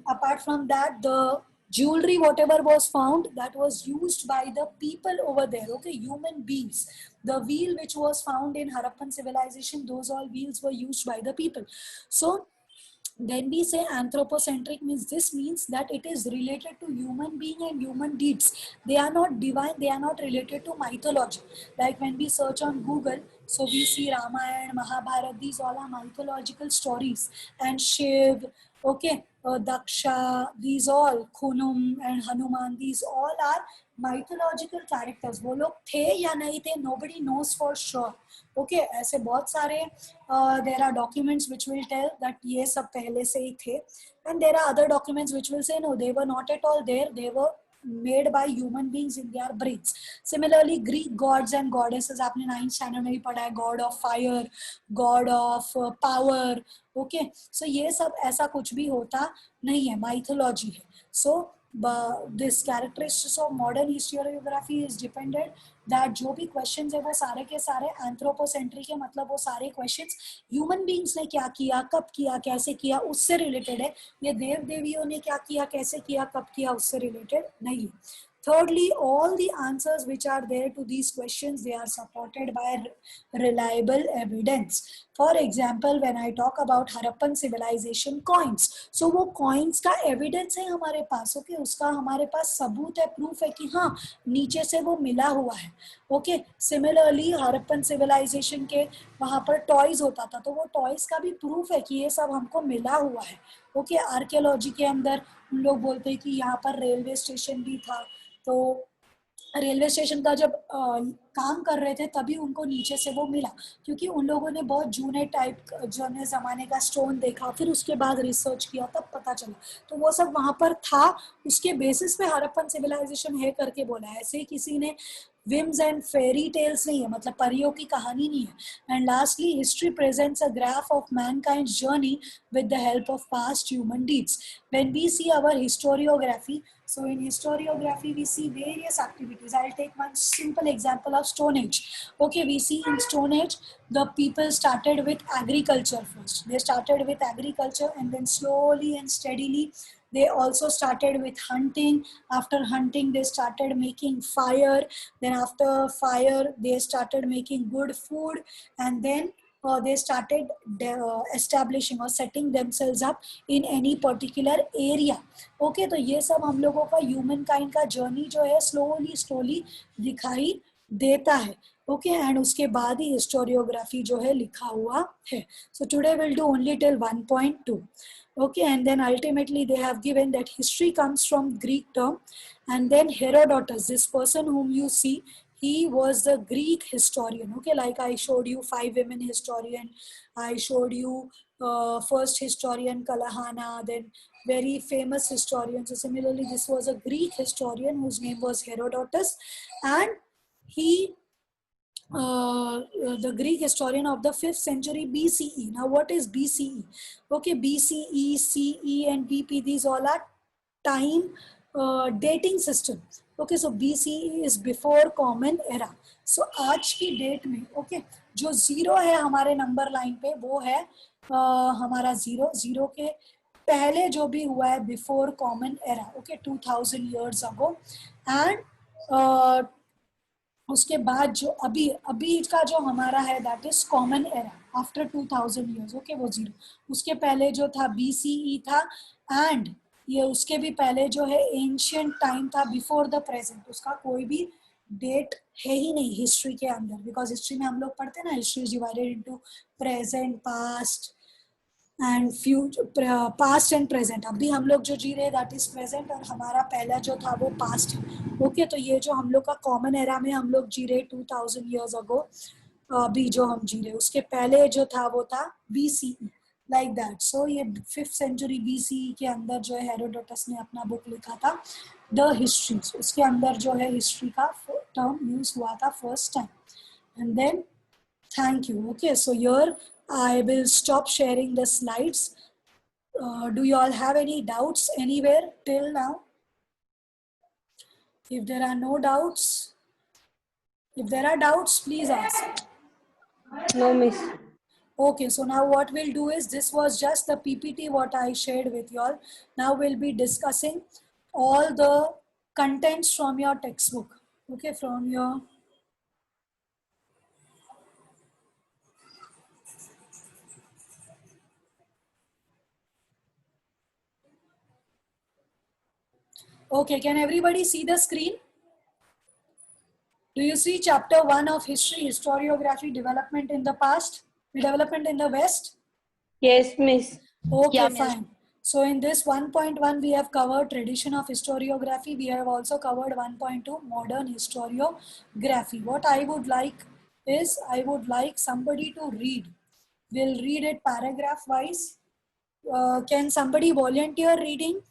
apart from that, the jewelry whatever was found, that was used by the people over there. Okay, human beings. The wheel which was found in Harappan civilization, those all wheels were used by the people. So then we say anthropocentric means, this means that it is related to human being and human deeds. They are not divine, they are not related to mythology. Like when we search on Google, so we see Ramayana, Mahabharata, these all are mythological stories. And Shiv, okay, Daksha, these all, Khunum and Hanuman, these all are mythological characters. वो लोग थे या नहीं थे, nobody knows for sure. Okay, ऐसे बहुत सारे there are documents which will tell that ये सब पहले से ही थे, and there are other documents which will say no, they were not at all there, they were made by human beings in their brains. Similarly, Greek gods and goddesses, आपने 9th standard में भी पढ़ा है, god of fire, god of power. Okay, so ये सब ऐसा कुछ भी होता नहीं है, mythology है. So this characteristics of modern historiography is dependent that जो भी questions है वो सारे के सारे anthropocentric है, मतलब वो सारे questions human beings ने क्या किया, कब किया, कैसे किया, उससे related है। ये देव देवियों ने क्या किया, कैसे किया, कब किया, उससे related नहीं। Thirdly, all the answers which are there to these questions, they are supported by reliable evidence. For example, when I talk about Harappan civilization coins, so वो coins का evidence है हमारे पास, okay, उसका हमारे पास सबूत है, proof है कि हाँ नीचे से वो मिला हुआ है। Okay, similarly Harappan civilization के वहाँ पर toys होता था, तो वो toys का भी proof है कि ये सब हमको मिला हुआ है। Okay, आर्कियोलॉजी के अंदर हम लोग बोलते हैं कि यहाँ पर रेलवे स्टेशन भी था, तो रेलवे स्टेशन का जब काम कर रहे थे तभी उनको नीचे से वो मिला, क्योंकि उन लोगों ने बहुत जूने टाइप जूने ज़माने का स्टोन देखा, फिर उसके बाद रिसर्च किया, तब पता चला, तो वो सब वहाँ पर था, उसके बेसिस पे हड़प्पन सिविलाइजेशन है करके बोला है। ऐसे ही किसी ने whims and fairy tales नहीं है, मतलब परियों की कहानी नहीं है. And lastly, history presents a graph of mankind's journey with the help of past human deeds. When we see our historiography, so in historiography we see various activities. I'll take one simple example of Stone Age. Okay, we see in Stone Age the people started with agriculture first. They started with agriculture and then slowly and steadily they also started with hunting. After hunting they started making fire. Then after fire they started making good food, and then they started establishing or setting themselves up in any particular area. Okay, तो ये सब हम लोगों का human kind का journey जो है slowly slowly दिखाई देता है. ओके, एंड उसके बाद ही हिस्टोरियोग्राफी जो है लिखा हुआ है. So today will do only till 1.2. Okay, and then ultimately they have given that history comes from Greek term, and then Herodotus, this person whom you see, he was the Greek historian. Okay, like I showed you 5 women historian, I showed you first historian Kalahana, then very famous historian. So similarly this was a Greek historian whose name was Herodotus, and he the Greek historian of the 5th century BCE. Now, what is BCE? Okay, BCE, CE, and BP, these all are time dating system. Okay, so BCE is before common era. So आज की date में okay, जो zero है हमारे number line पे वो है हमारा जीरो. जीरो के पहले जो भी हुआ है before common era. Okay, 2000 years ago. And उसके बाद जो अभी अभी का जो हमारा है that is common era after 2000 years. Okay, वो जीरो. उसके पहले जो था BCE था, एंड ये उसके भी पहले जो है एंशियंट टाइम था बिफोर द प्रेजेंट. उसका कोई भी डेट है ही नहीं हिस्ट्री के अंदर, बिकॉज हिस्ट्री में हम लोग पढ़ते हैं ना, history is divided into present, past and future, past and present. अभी हम लोग जो जी रहे दैट इज प्रेजेंट, और हमारा पहला जो था वो पास्ट है. ओके, तो ये जो हम लोग का कॉमन एरा में हम लोग जी रहे 2000 years ago, अभी जो हम जी रहे उसके पहले जो था वो था BCE, लाइक दैट. सो ये 5th century BCE के अंदर जो है हेरोडोटस ने अपना बुक लिखा था द हिस्ट्री. उसके अंदर जो है हिस्ट्री का टर्म यूज हुआ था first time. And then thank you. Okay, so here I will stop sharing the slides. Do you all have any doubts anywhere till now? If there are no doubts, if there are doubts, please ask. No, miss. Okay, so now what we'll do is, this was just the PPT what I shared with you all. Now we'll be discussing all the contents from your textbook. Okay, from your okay, can everybody see the screen? Do you see chapter 1 of history, historiography, development in the past, development in the West? Yes, miss. Okay, Yeah, miss. fine. So in this 1.1, we have covered tradition of historiography. We have also covered 1.2, modern historiography. What I would like is, I would like somebody to read. We'll read it paragraph wise. Can somebody volunteer reading?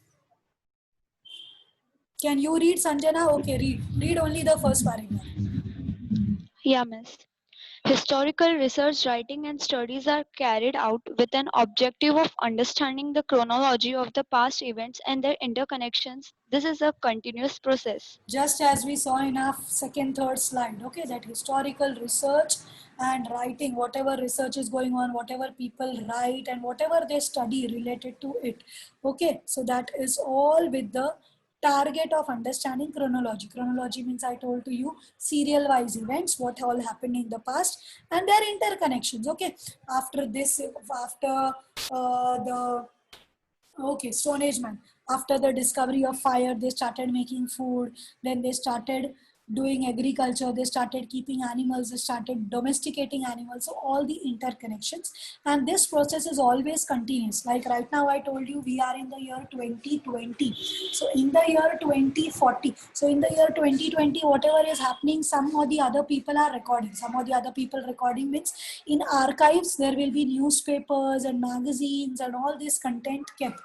Can you read, Sanjana? Okay, read. Read only the first paragraph. Yeah, miss. Historical research, writing, and studies are carried out with an objective of understanding the chronology of the past events and their interconnections. This is a continuous process. Just as we saw in our second, third slide, okay, that historical research and writing, whatever research is going on, whatever people write and whatever they study related to it. Okay, so that is all with the target of understanding chronology. Chronology means, I told to you, serial wise events, what all happened in the past and their interconnections. Okay, after this, after the okay, Stone Age man. After the discovery of fire, they started making food. Then they started doing agriculture. They started keeping animals. They started domesticating animals. So all the interconnections. And this process is always continuous. Like right now, I told you we are in the year 2020. So in the year 2040. So in the year 2020, whatever is happening, some or the other people are recording. Some or the other people recording means in archives, there will be newspapers and magazines and all this content kept.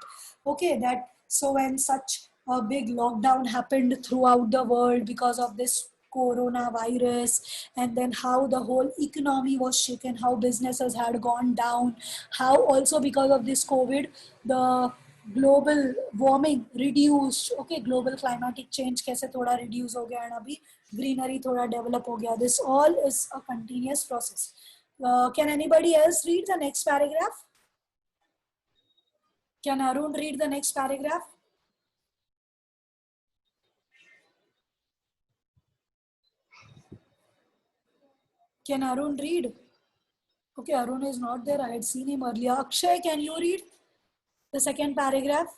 Okay, that so when such a big lockdown happened throughout the world because of this coronavirus, and then how the whole economy was shaken, how businesses had gone down, how also because of this COVID, the global warming reduced, okay, global climatic change कैसे थोड़ा reduce हो गया and अभी greenery थोड़ा develop हो गया. This all is a continuous process. Can anybody else read the next paragraph? Can Arun read the next paragraph? Can Arun read? Okay, Arun is not there. I had seen him earlier. Akshay, can you read the second paragraph?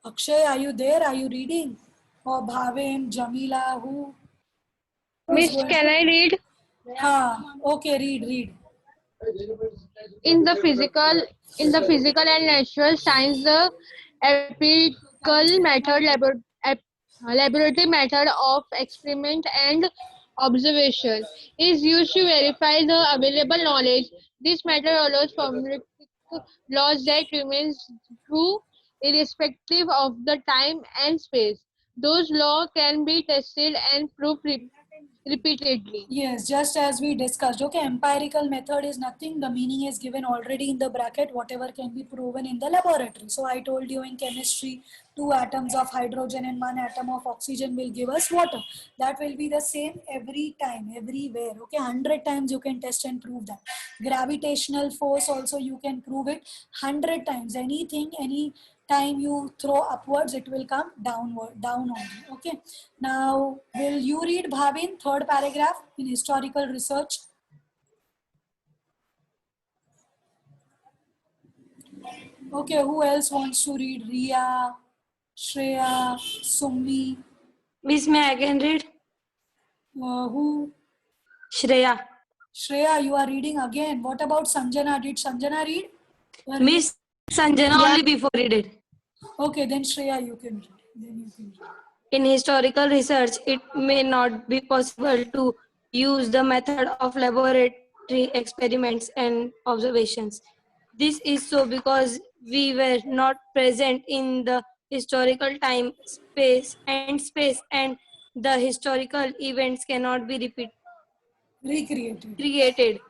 Akshay, are you there? Are you reading? Or Bhavin, Jamila, who? Miss, can I read? Okay, read. In the physical and natural science, the empirical method, laboratory method of experiment and observation is used to verify the available knowledge. This method allows formulating laws that remains true irrespective of the time and space. Those laws can be tested and proved repeatedly. Yes, just as we discussed. Okay, empirical method is nothing. The meaning is given already in the bracket, whatever can be proven in the laboratory. So I told you in chemistry, 2 atoms of hydrogen and 1 atom of oxygen will give us water. That will be the same every time, everywhere. Okay, 100 times you can test and prove that. Gravitational force also you can prove it 100 times. Anything, any time you throw upwards, it will come down only. Okay. Now, will you read Bhavin, third paragraph in historical research? Okay, who else wants to read? Riya, Shreya, Summi, Miss, may I can read? who? Shreya. Shreya, you are reading again. What about Sanjana? Did Sanjana read? Miss Sanjana only before read. Okay, then Shreya, you can read. In historical research, it may not be possible to use the method of laboratory experiments and observations. This is so because we were not present in the historical time, space, and the historical events cannot be Recreated. recreated.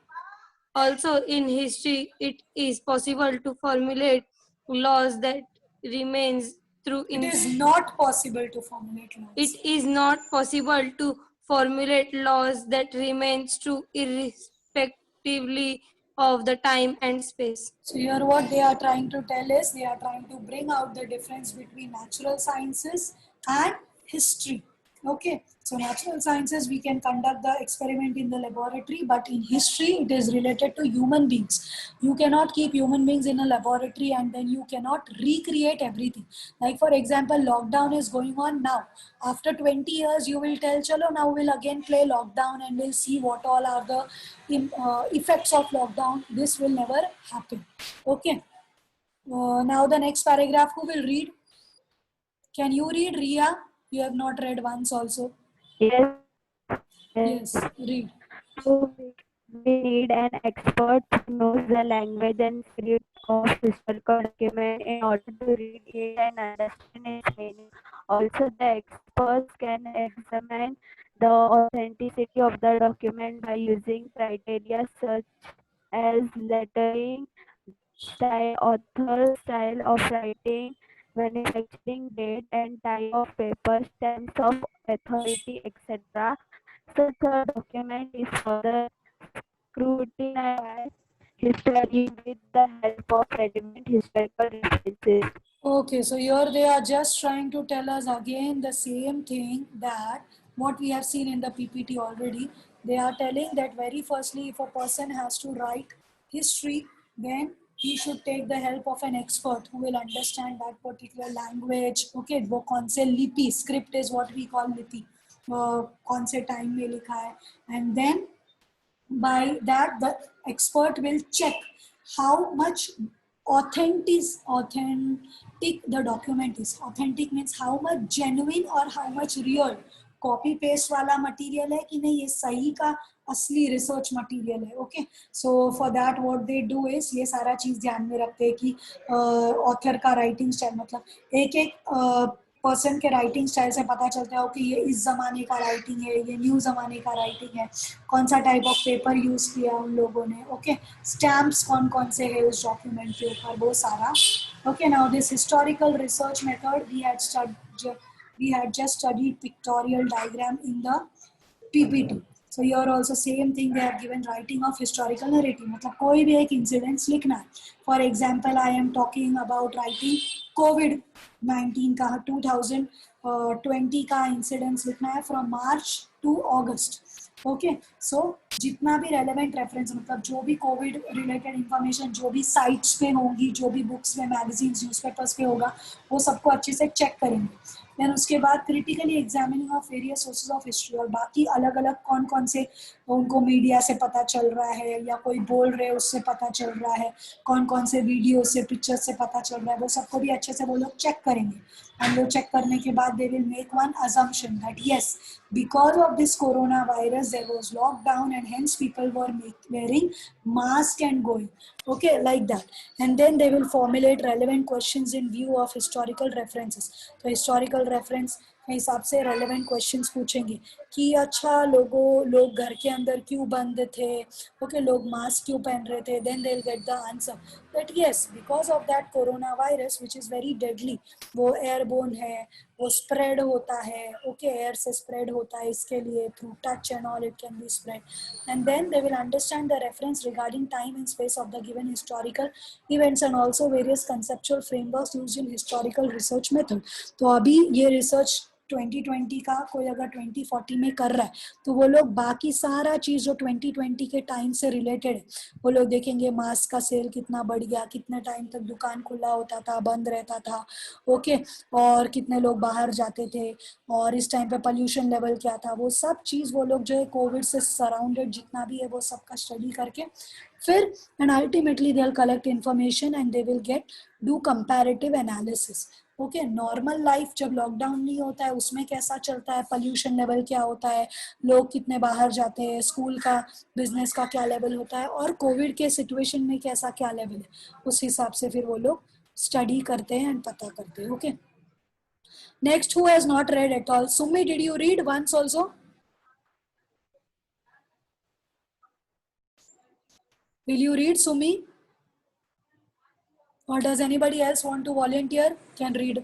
Also, in history, it is possible to formulate laws that remains true It in. is not possible to formulate laws. It is not possible to formulate laws that remains true irrespectively of the time and space. So here what they are trying to tell is they are trying to bring out the difference between natural sciences and history. Okay, so natural sciences we can conduct the experiment in the laboratory, but in history it is related to human beings. You cannot keep human beings in a laboratory and then you cannot recreate everything. Like for example, lockdown is going on now. After 20 years you will tell, chalo now we'll again play lockdown and we'll see what all are the effects of lockdown. This will never happen. Okay. Now the next paragraph, who will read? Can you read, Ria? You have not read once also. Yes, Yes, read. so we need an expert who knows the language and spirit of historical document in order to read it and understand its meaning. Also, the experts can examine the authenticity of the document by using criteria such as lettering, style, author, style of writing, manufacturing date, and type of paper, stamps of authority, etc. Such a document is further scrutinized by history with the help of relevant historical references. Okay, so here they are just trying to tell us again the same thing that what we have seen in the PPT already. They are telling that very firstly, if a person has to write history, then he should take the help of an expert who will understand that particular language. Okay, वो कौन से लिपि, script is what we call लिपि. कौन से time में लिखा है, and then by that the expert will check how much authentic the document is. Authentic means how much genuine or how much real copy paste वाला material है कि नहीं, ये सही का असली रिसर्च मटेरियल है. Okay, so for that what they do is ये सारा चीज ध्यान में रखते हैं कि ऑथर का राइटिंग स्टाइल, मतलब एक एक पर्सन के राइटिंग स्टाइल से पता चलता है कि ये इस जमाने का राइटिंग है, ये न्यू जमाने का राइटिंग है, कौन सा टाइप ऑफ पेपर यूज किया उन लोगों ने. ओके, स्टैम्प्स कौन कौन से है उस डॉक्यूमेंट के ऊपर, वो सारा. Okay, now this historical research method we had just studied pictorial diagram in the PPT. So here also same thing, they have given writing of historical narrative, मतलब कोई भी एक incidents लिखना है. For example, I am talking about writing COVID-19 का 2020 का incidents लिखना है from March to August. Okay, so जितना भी रेलेवेंट रेफरेंस, मतलब जो भी कोविड रिलेटेड इंफॉर्मेशन जो भी साइट्स पे होंगी, जो भी बुक्स में, मैगजीन्स, न्यूज़पेपर्स पे होगा, वो सबको अच्छे से चेक करेंगे. देन उसके बाद critically examining of various sources of history, और बाकी अलग अलग कौन कौन से उनको मीडिया से पता चल रहा है या कोई बोल रहे हैं उससे पता चल रहा है, कौन कौन से वीडियो से, पिक्चर से पता चल रहा है, वो सबको भी अच्छे से वो लोग चेक करेंगे. एंड वो चेक करने के बाद they will make one assumption that yes, because of this coronavirus there was lockdown and hence people were wearing mask and going. Okay, like that. And then they will formulate relevant questions in view of historical references. तो historical reference के हिसाब से relevant questions पूछेंगे कि अच्छा लोग घर के अंदर क्यों बंद थे, ओके, लोग मास्क क्यों पहन रहे थे. Then they will get the answer that yes, because of that corona virus which is very deadly, वो एयरबोर्न है, वो स्प्रेड होता है. ओके, एयर से स्प्रेड होता है, इसके लिए through touch and all it can be spread. And then they will understand the reference regarding time and space of the given historical events and also various conceptual frameworks used in historical research method. तो अभी ये research 2020 का कोई अगर 2040 में कर रहा है तो वो लोग बाकी सारा चीज जो 2020 के टाइम से रिलेटेड है वो लोग देखेंगे. मास्क का सेल कितना बढ़ गया, कितने टाइम तक दुकान खुला होता था, बंद रहता था, ओके, और कितने लोग बाहर जाते थे, और इस टाइम पे पोल्यूशन लेवल क्या था, वो सब चीज वो लोग जो है कोविड से सराउंडेड जितना भी है वो सबका स्टडी करके फिर and ultimately they will collect information and they will gate do comparative analysis. Okay, normal life जब लॉकडाउन नहीं होता है उसमें कैसा चलता है, पोल्यूशन लेवल क्या होता है, लोग कितने बाहर जाते हैं, स्कूल का, बिजनेस का क्या लेवल होता है, और कोविड के सिचुएशन में कैसा क्या लेवल है, उस हिसाब से फिर वो लोग स्टडी करते हैं एंड पता करते हैं. Okay, next, who has not read at all? Sumi, did you read once also? Will you read, Sumi? Or does anybody else want to volunteer? Can read.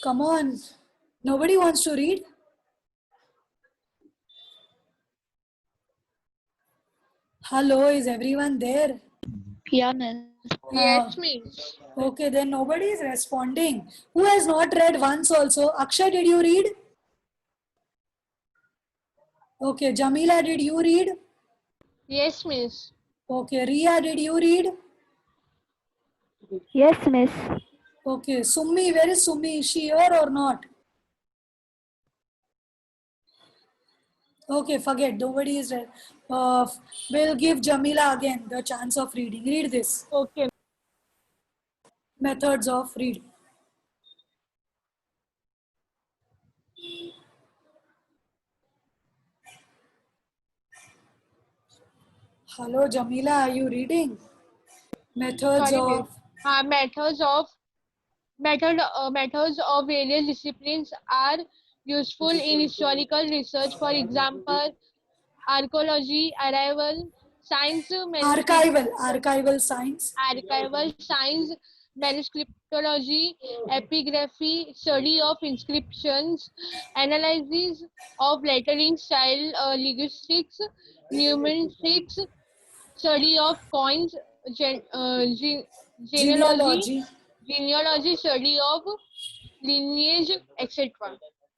Come on. Nobody wants to read? Hello, is everyone there? Yeah, miss. Yes, miss. Okay, then nobody is responding. Who has not read once also? Akshay, did you read? Okay, Jamila, did you read? Yes, miss. Okay, Ria, did you read? Yes, miss. Okay, Sumi, where is Sumi? Is she here or not? Okay, forget, nobody is read. We'll give Jamila again the chance of reading. Read this. Okay. Methods of reading. Hello, Jamila, are you reading? Methods Sorry, of... miss. Methods of various disciplines are useful in historical research. For example, archaeology, Archival science. archival science, manuscriptology, epigraphy, study of inscriptions, analysis of lettering style, linguistics, numerics, study of coins, genealogy, study of lineage, etc.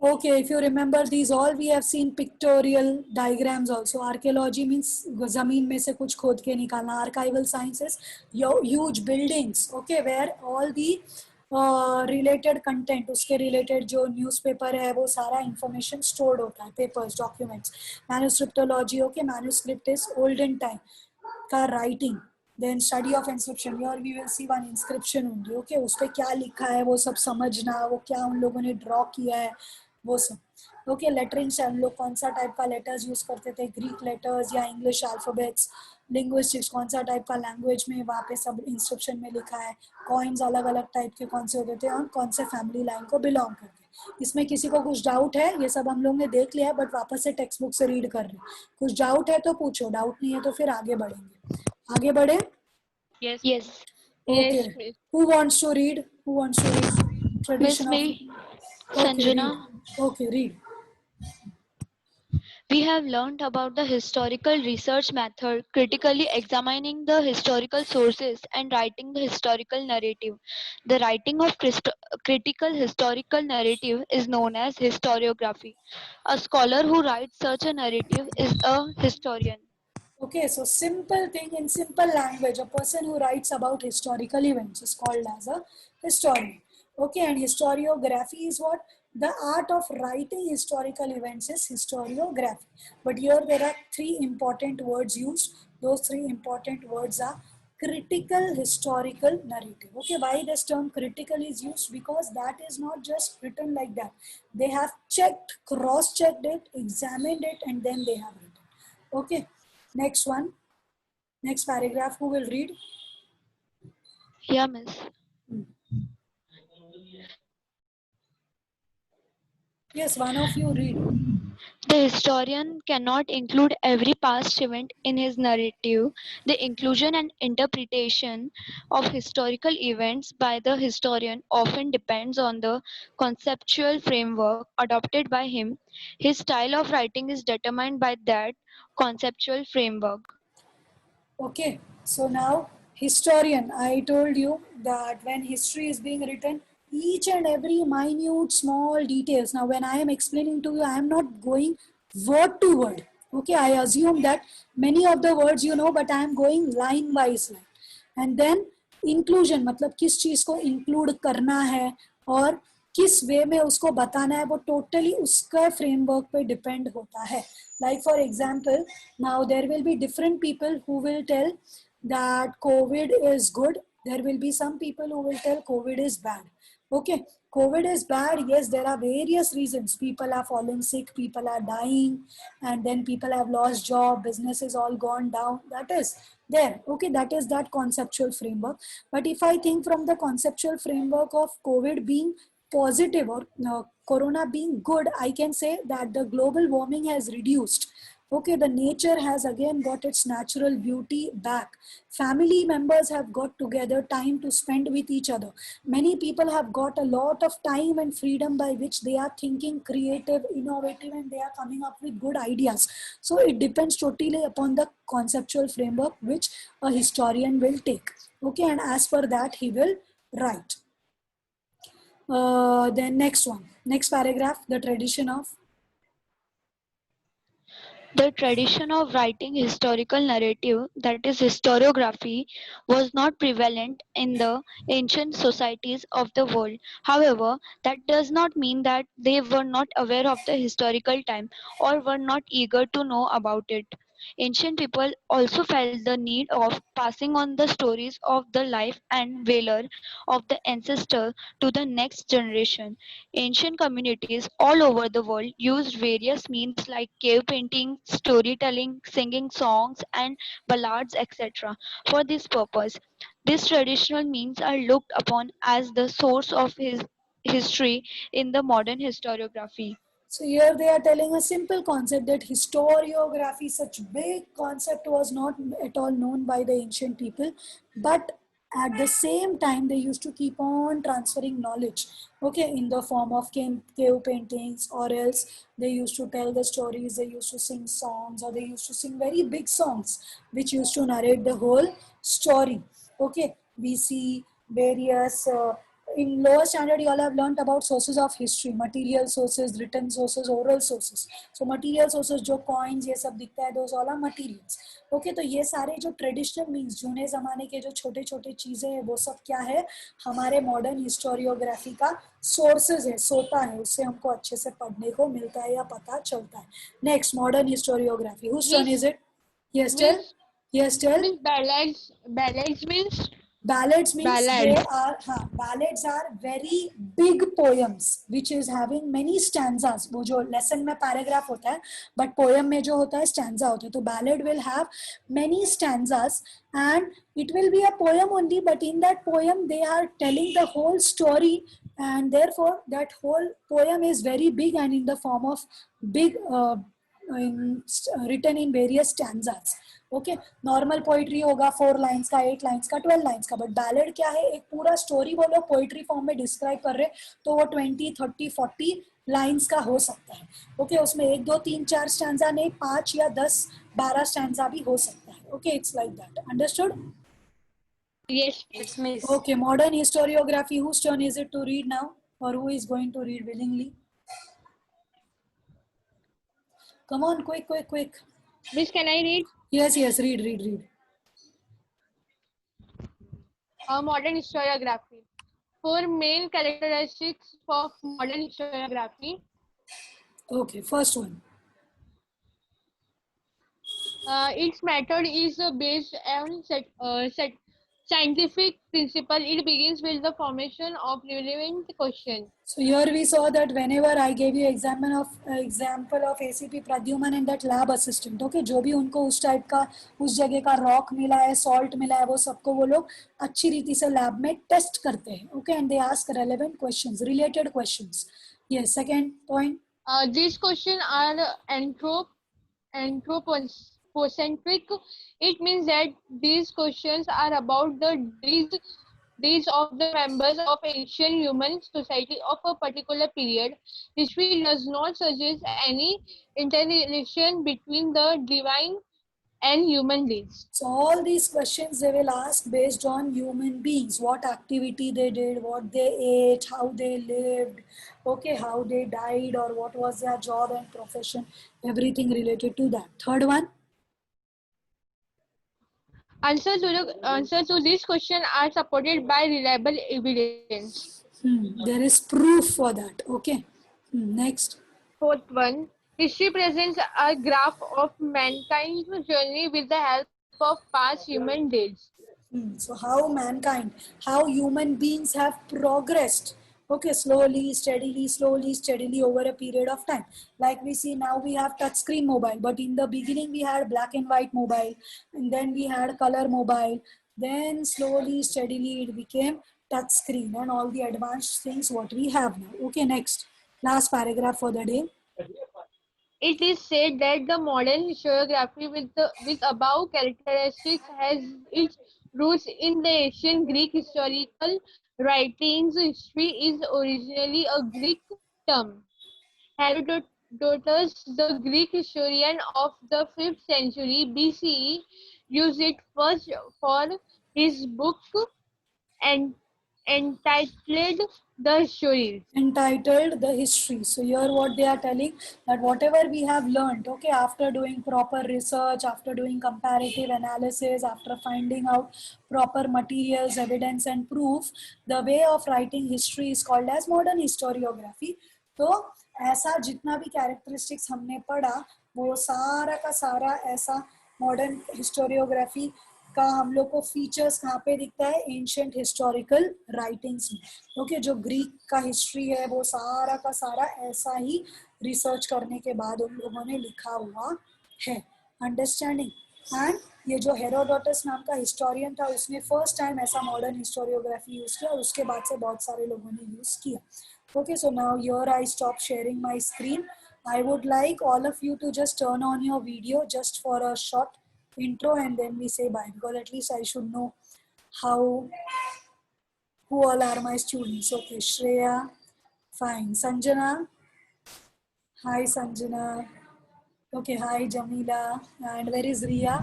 Okay, if you remember these all, we have seen pictorial diagrams also. Archaeology means zameen mein se kuch khod ke nikalna. Archival sciences, huge buildings, okay, where all the related content, उसके related जो newspaper है वो सारा information stored होता है, papers, documents. Manuscriptology, okay, manuscript is olden time का writing, Then study of inscription. Here we will see one inscription only. Okay, उस पे क्या लिखा है वो सब समझना, वो क्या उन लोगों ने ड्रॉ किया है वो सब. ओके, लेटरिंग से हम लोग कौन सा टाइप का लेटर्स यूज करते थे, ग्रीक लेटर्स या इंग्लिश अल्फाबेट्स. लिंग्विस्टिक्स, कौन सा टाइप का लैंग्वेज में वहाँ पे सब इंस्क्रिप्शन में लिखा है. कॉइन्स अलग अलग टाइप के कौन से होते थे और कौन से फैमिली लाइन को बिलोंग करते. इसमें किसी को कुछ डाउट है? ये सब हम लोग ने देख लिया है बट वापस से टेक्स्ट बुक से रीड कर रहे हैं. कुछ डाउट है तो पूछो, डाउट नहीं है तो फिर आगे बढ़ेंगे. आगे बढ़े. Yes. Yes. Okay. Yes, miss. Who wants to read? Who wants to read? Miss Tradition of. me, Okay, Sanjana. read. Okay, read. We have learned about the historical research method, critically examining the historical sources and writing the historical narrative. The writing of critical historical narrative is known as historiography. A scholar who writes such a narrative is a historian. Okay, so simple thing in simple language, a person who writes about historical events is called as a historian. Okay, and historiography is what? The art of writing historical events is historiography. But here there are three important words used. Those three important words are critical historical narrative. Okay, why this term critical is used? Because that is not just written like that. They have checked, cross-checked it, examined it, and then they have written. Okay. Next one, next paragraph, who will read? Yeah, miss. Yes, one of you read. The historian cannot include every past event in his narrative. The inclusion and interpretation of historical events by the historian often depends on the conceptual framework adopted by him. His style of writing is determined by that conceptual framework. Okay, so now historian, I told you that when history is being written, each and every minute small details. Now when I am explaining to you, I am not going word to word. Okay, I assume that many of the words you know, but I am going line by line. And then inclusion, मतलब किस चीज को include करना है और किस वे में उसको बताना है, वो टोटली उसका फ्रेमवर्क पे डिपेंड होता है. Like for example, now there will be different people who will tell that COVID is good. There will be some people who will tell COVID is bad. Okay, COVID is bad. Yes, there are various reasons. People are falling sick, people are dying, and then people have lost job, business is all gone down. That is there. Okay, that is that conceptual framework. But if I think from the conceptual framework of COVID being positive or corona being good, I can say that the global warming has reduced. Okay, the nature has again got its natural beauty back. Family members have got together time to spend with each other. Many people have got a lot of time and freedom by which they are thinking creative, innovative, and they are coming up with good ideas. So it depends totally upon the conceptual framework which a historian will take. Okay, and as per that he will write. Then next one, next paragraph, the tradition of. The tradition of writing historical narrative, that is historiography, was not prevalent in the ancient societies of the world. However, that does not mean that they were not aware of the historical time or were not eager to know about it. Ancient people also felt the need of passing on the stories of the life and valor of the ancestor to the next generation. Ancient communities all over the world used various means like cave painting, storytelling, singing songs, and ballads, etc. for this purpose. These traditional means are looked upon as the source of his history in the modern historiography. So here they are telling a simple concept that historiography, such big concept, was not at all known by the ancient people, but at the same time they used to keep on transferring knowledge, okay, in the form of cave paintings, or else they used to tell the stories, they used to sing songs, or they used to sing very big songs which used to narrate the whole story. Okay, we see various in lower standard you all have learnt about sources of history, material sources, written sources, oral sources. So material sources जो coins ये सब दिखता है, those all are materials. Okay, तो ये सारे जो traditional means जूने जमाने के जो छोटे छोटे चीजें हैं वो सब क्या है, हमारे modern historiography का sources है, सोता है, उससे हमको अच्छे से पढ़ने को मिलता है या पता चलता है. Next, modern historiography. Whose turn is it? Yes, tell. Yes, tell. Means ballads means Ballads means ballads. ballads are very big poems which is having many stanzas. वो जो lesson में paragraph होता है, but poem में जो होता है stanza होता है. तो ballad will have many stanzas and it will be a poem only, but in that poem they are telling the whole story, and therefore that whole poem is very big and in the form of big written in various stanzas. Okay, normal poetry होगा 4 lines का, 8 lines का, 12 lines का, but ballad क्या है, एक पूरा story वो लोग पोइट्री फॉर्म में डिस्क्राइब कर रहे, तो वो 20, 30, 40 लाइंस का हो सकता है. ओके, उसमें 1, 2, 3, 4 स्टैंजा नहीं, 5 या 10, 12 स्टैंजा भी हो सकता है. Okay, it's like that. Understood? Yes. Yes, miss. Okay, modern historiography, whose turn is it to read now, or who is going to read willingly? Come on, quick. Miss, can I read? Yes, read. Modern historiography. 4 main characteristics of modern historiography. Okay, first one. Its method is based on scientific principle. It begins with the formation of relevant question. So here we saw that whenever I gave you example of ACP Pradyuman and that lab assistant, okay, जो भी उनको उस type का उस जगह का rock मिला है, सॉल्ट मिला है, वो सबको वो लोग अच्छी रीति से लैब में टेस्ट करते हैं. Okay, and they ask relevant questions, related questions. Yes, second point. These questions are anthropocentric. It means that these questions are about the deeds of the members of ancient human society of a particular period. History does not suggest any interrelation between the divine and human deeds. So all these questions they will ask based on human beings, what activity they did, what they ate, how they lived, okay, how they died, or what was their job and profession, everything related to that. Third one. Answers to these questions are supported by reliable evidence. There is proof for that. Okay. Next. Fourth one, history presents a graph of mankind's journey with the help of past human deeds. So how human beings have progressed. Okay, slowly, steadily over a period of time. Like we see now we have touch screen mobile, but in the beginning we had black and white mobile, and then we had color mobile. Then slowly, steadily it became touch screen and all the advanced things what we have now. Okay, next. Last paragraph for the day. It is said that the modern historiography with above characteristics has its roots in the ancient Greek historical writings. History is originally a Greek term. Herodotus, the Greek historian of the 5th century BCE, used it first for his book entitled The Histories. Entitled The History. So here what they are telling, that whatever we have learned, okay, after doing proper research, after doing comparative analysis, after finding out proper materials, evidence and proof, the way of writing history is called as modern historiography. तो ऐसा जितना भी characteristics हमने पढ़ा, वो सारा का सारा ऐसा मॉडर्न हिस्टोरियोग्राफी का हम लोग को फीचर्स कहाँ पे दिखता है, एंशिएंट हिस्टोरिकल राइटिंग्स में. ओके, जो ग्रीक का हिस्ट्री है वो सारा का सारा ऐसा ही रिसर्च करने के बाद उन लोगों ने लिखा हुआ है. अंडरस्टैंडिंग? एंड ये जो हेरोडोटस नाम का हिस्टोरियन था, उसने फर्स्ट टाइम ऐसा मॉडर्न हिस्टोरियोग्राफी यूज किया और उसके बाद से बहुत सारे लोगों ने यूज किया. Okay, so now here I stop sharing my screen. I would like all of you to just turn on your video just for a short intro and then we say bye, because at least I should know who all are my students. Okay, Shreya, fine. Sanjana, hi Sanjana. Okay, hi Jamila, and where is Riya?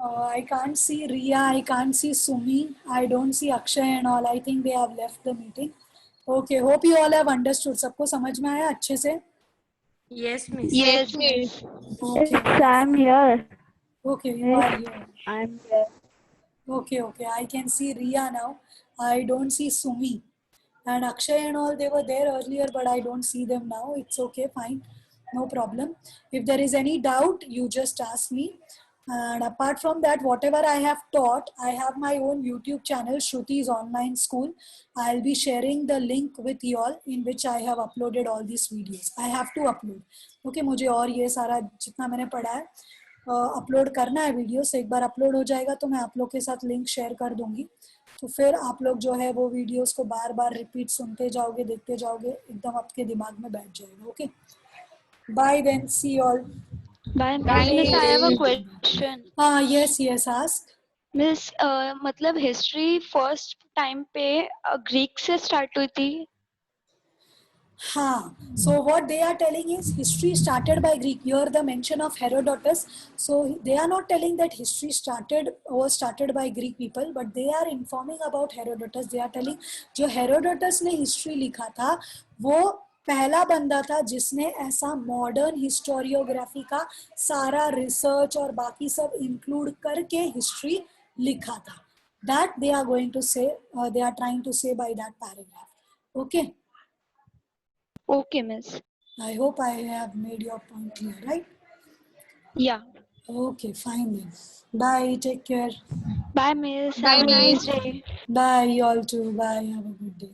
I can't see Riya, I can't see Sumi, I don't see Akshay and all. I think they have left the meeting. Okay, hope you all have understood. सबको समझ में आया अच्छे से? Yes, miss. Yes, miss. Okay. Yes, I'm here. Okay, you are here. I'm here. Okay, I can see Riya now. I don't see Sumi. And Akshay and all, they were there earlier, but I don't see them now. It's okay, fine, no problem. If there is any doubt, you just ask me. And apart from that, whatever I have taught, I have my own YouTube channel, Shruti's Online School. I'll be sharing the link with you all, in which I have uploaded all these videos. I have to upload. Okay, मुझे और ये सारा जितना मैंने पढ़ा है upload करना है वीडियोस. एक बार अपलोड हो जाएगा तो मैं आप लोग के साथ लिंक शेयर कर दूंगी. तो फिर आप लोग जो है वो वीडियोस को बार बार रिपीट सुनते जाओगे, देखते जाओगे, एकदम आपके दिमाग में बैठ जाएगा. Okay, bye then, see you all. Bye, Miss. Miss, I have a question. हाँ, यस यस, आस्क. मिस मतलब हिस्ट्री फर्स्ट टाइम पे ग्रीक से स्टार्ट हुई थी. हाँ, so what they are telling is history started by Greek. Here the mention of Herodotus. So they are not telling that history was started by Greek people, but they are informing about Herodotus. They are telling जो Herodotus ने history लिखा था, वो पहला बंदा था जिसने ऐसा मॉडर्न हिस्टोरियोग्राफी का सारा रिसर्च और बाकी सब इंक्लूड करके हिस्ट्री लिखा था. That they are going to say, they are trying to say by that paragraph. Okay. Okay, Miss. I hope I have made your point clear, right? Yeah. Okay, fine then. Bye, take care. Bye, Miss. Bye, Have a nice Miss. day. Bye, you all too. Bye, have a good day.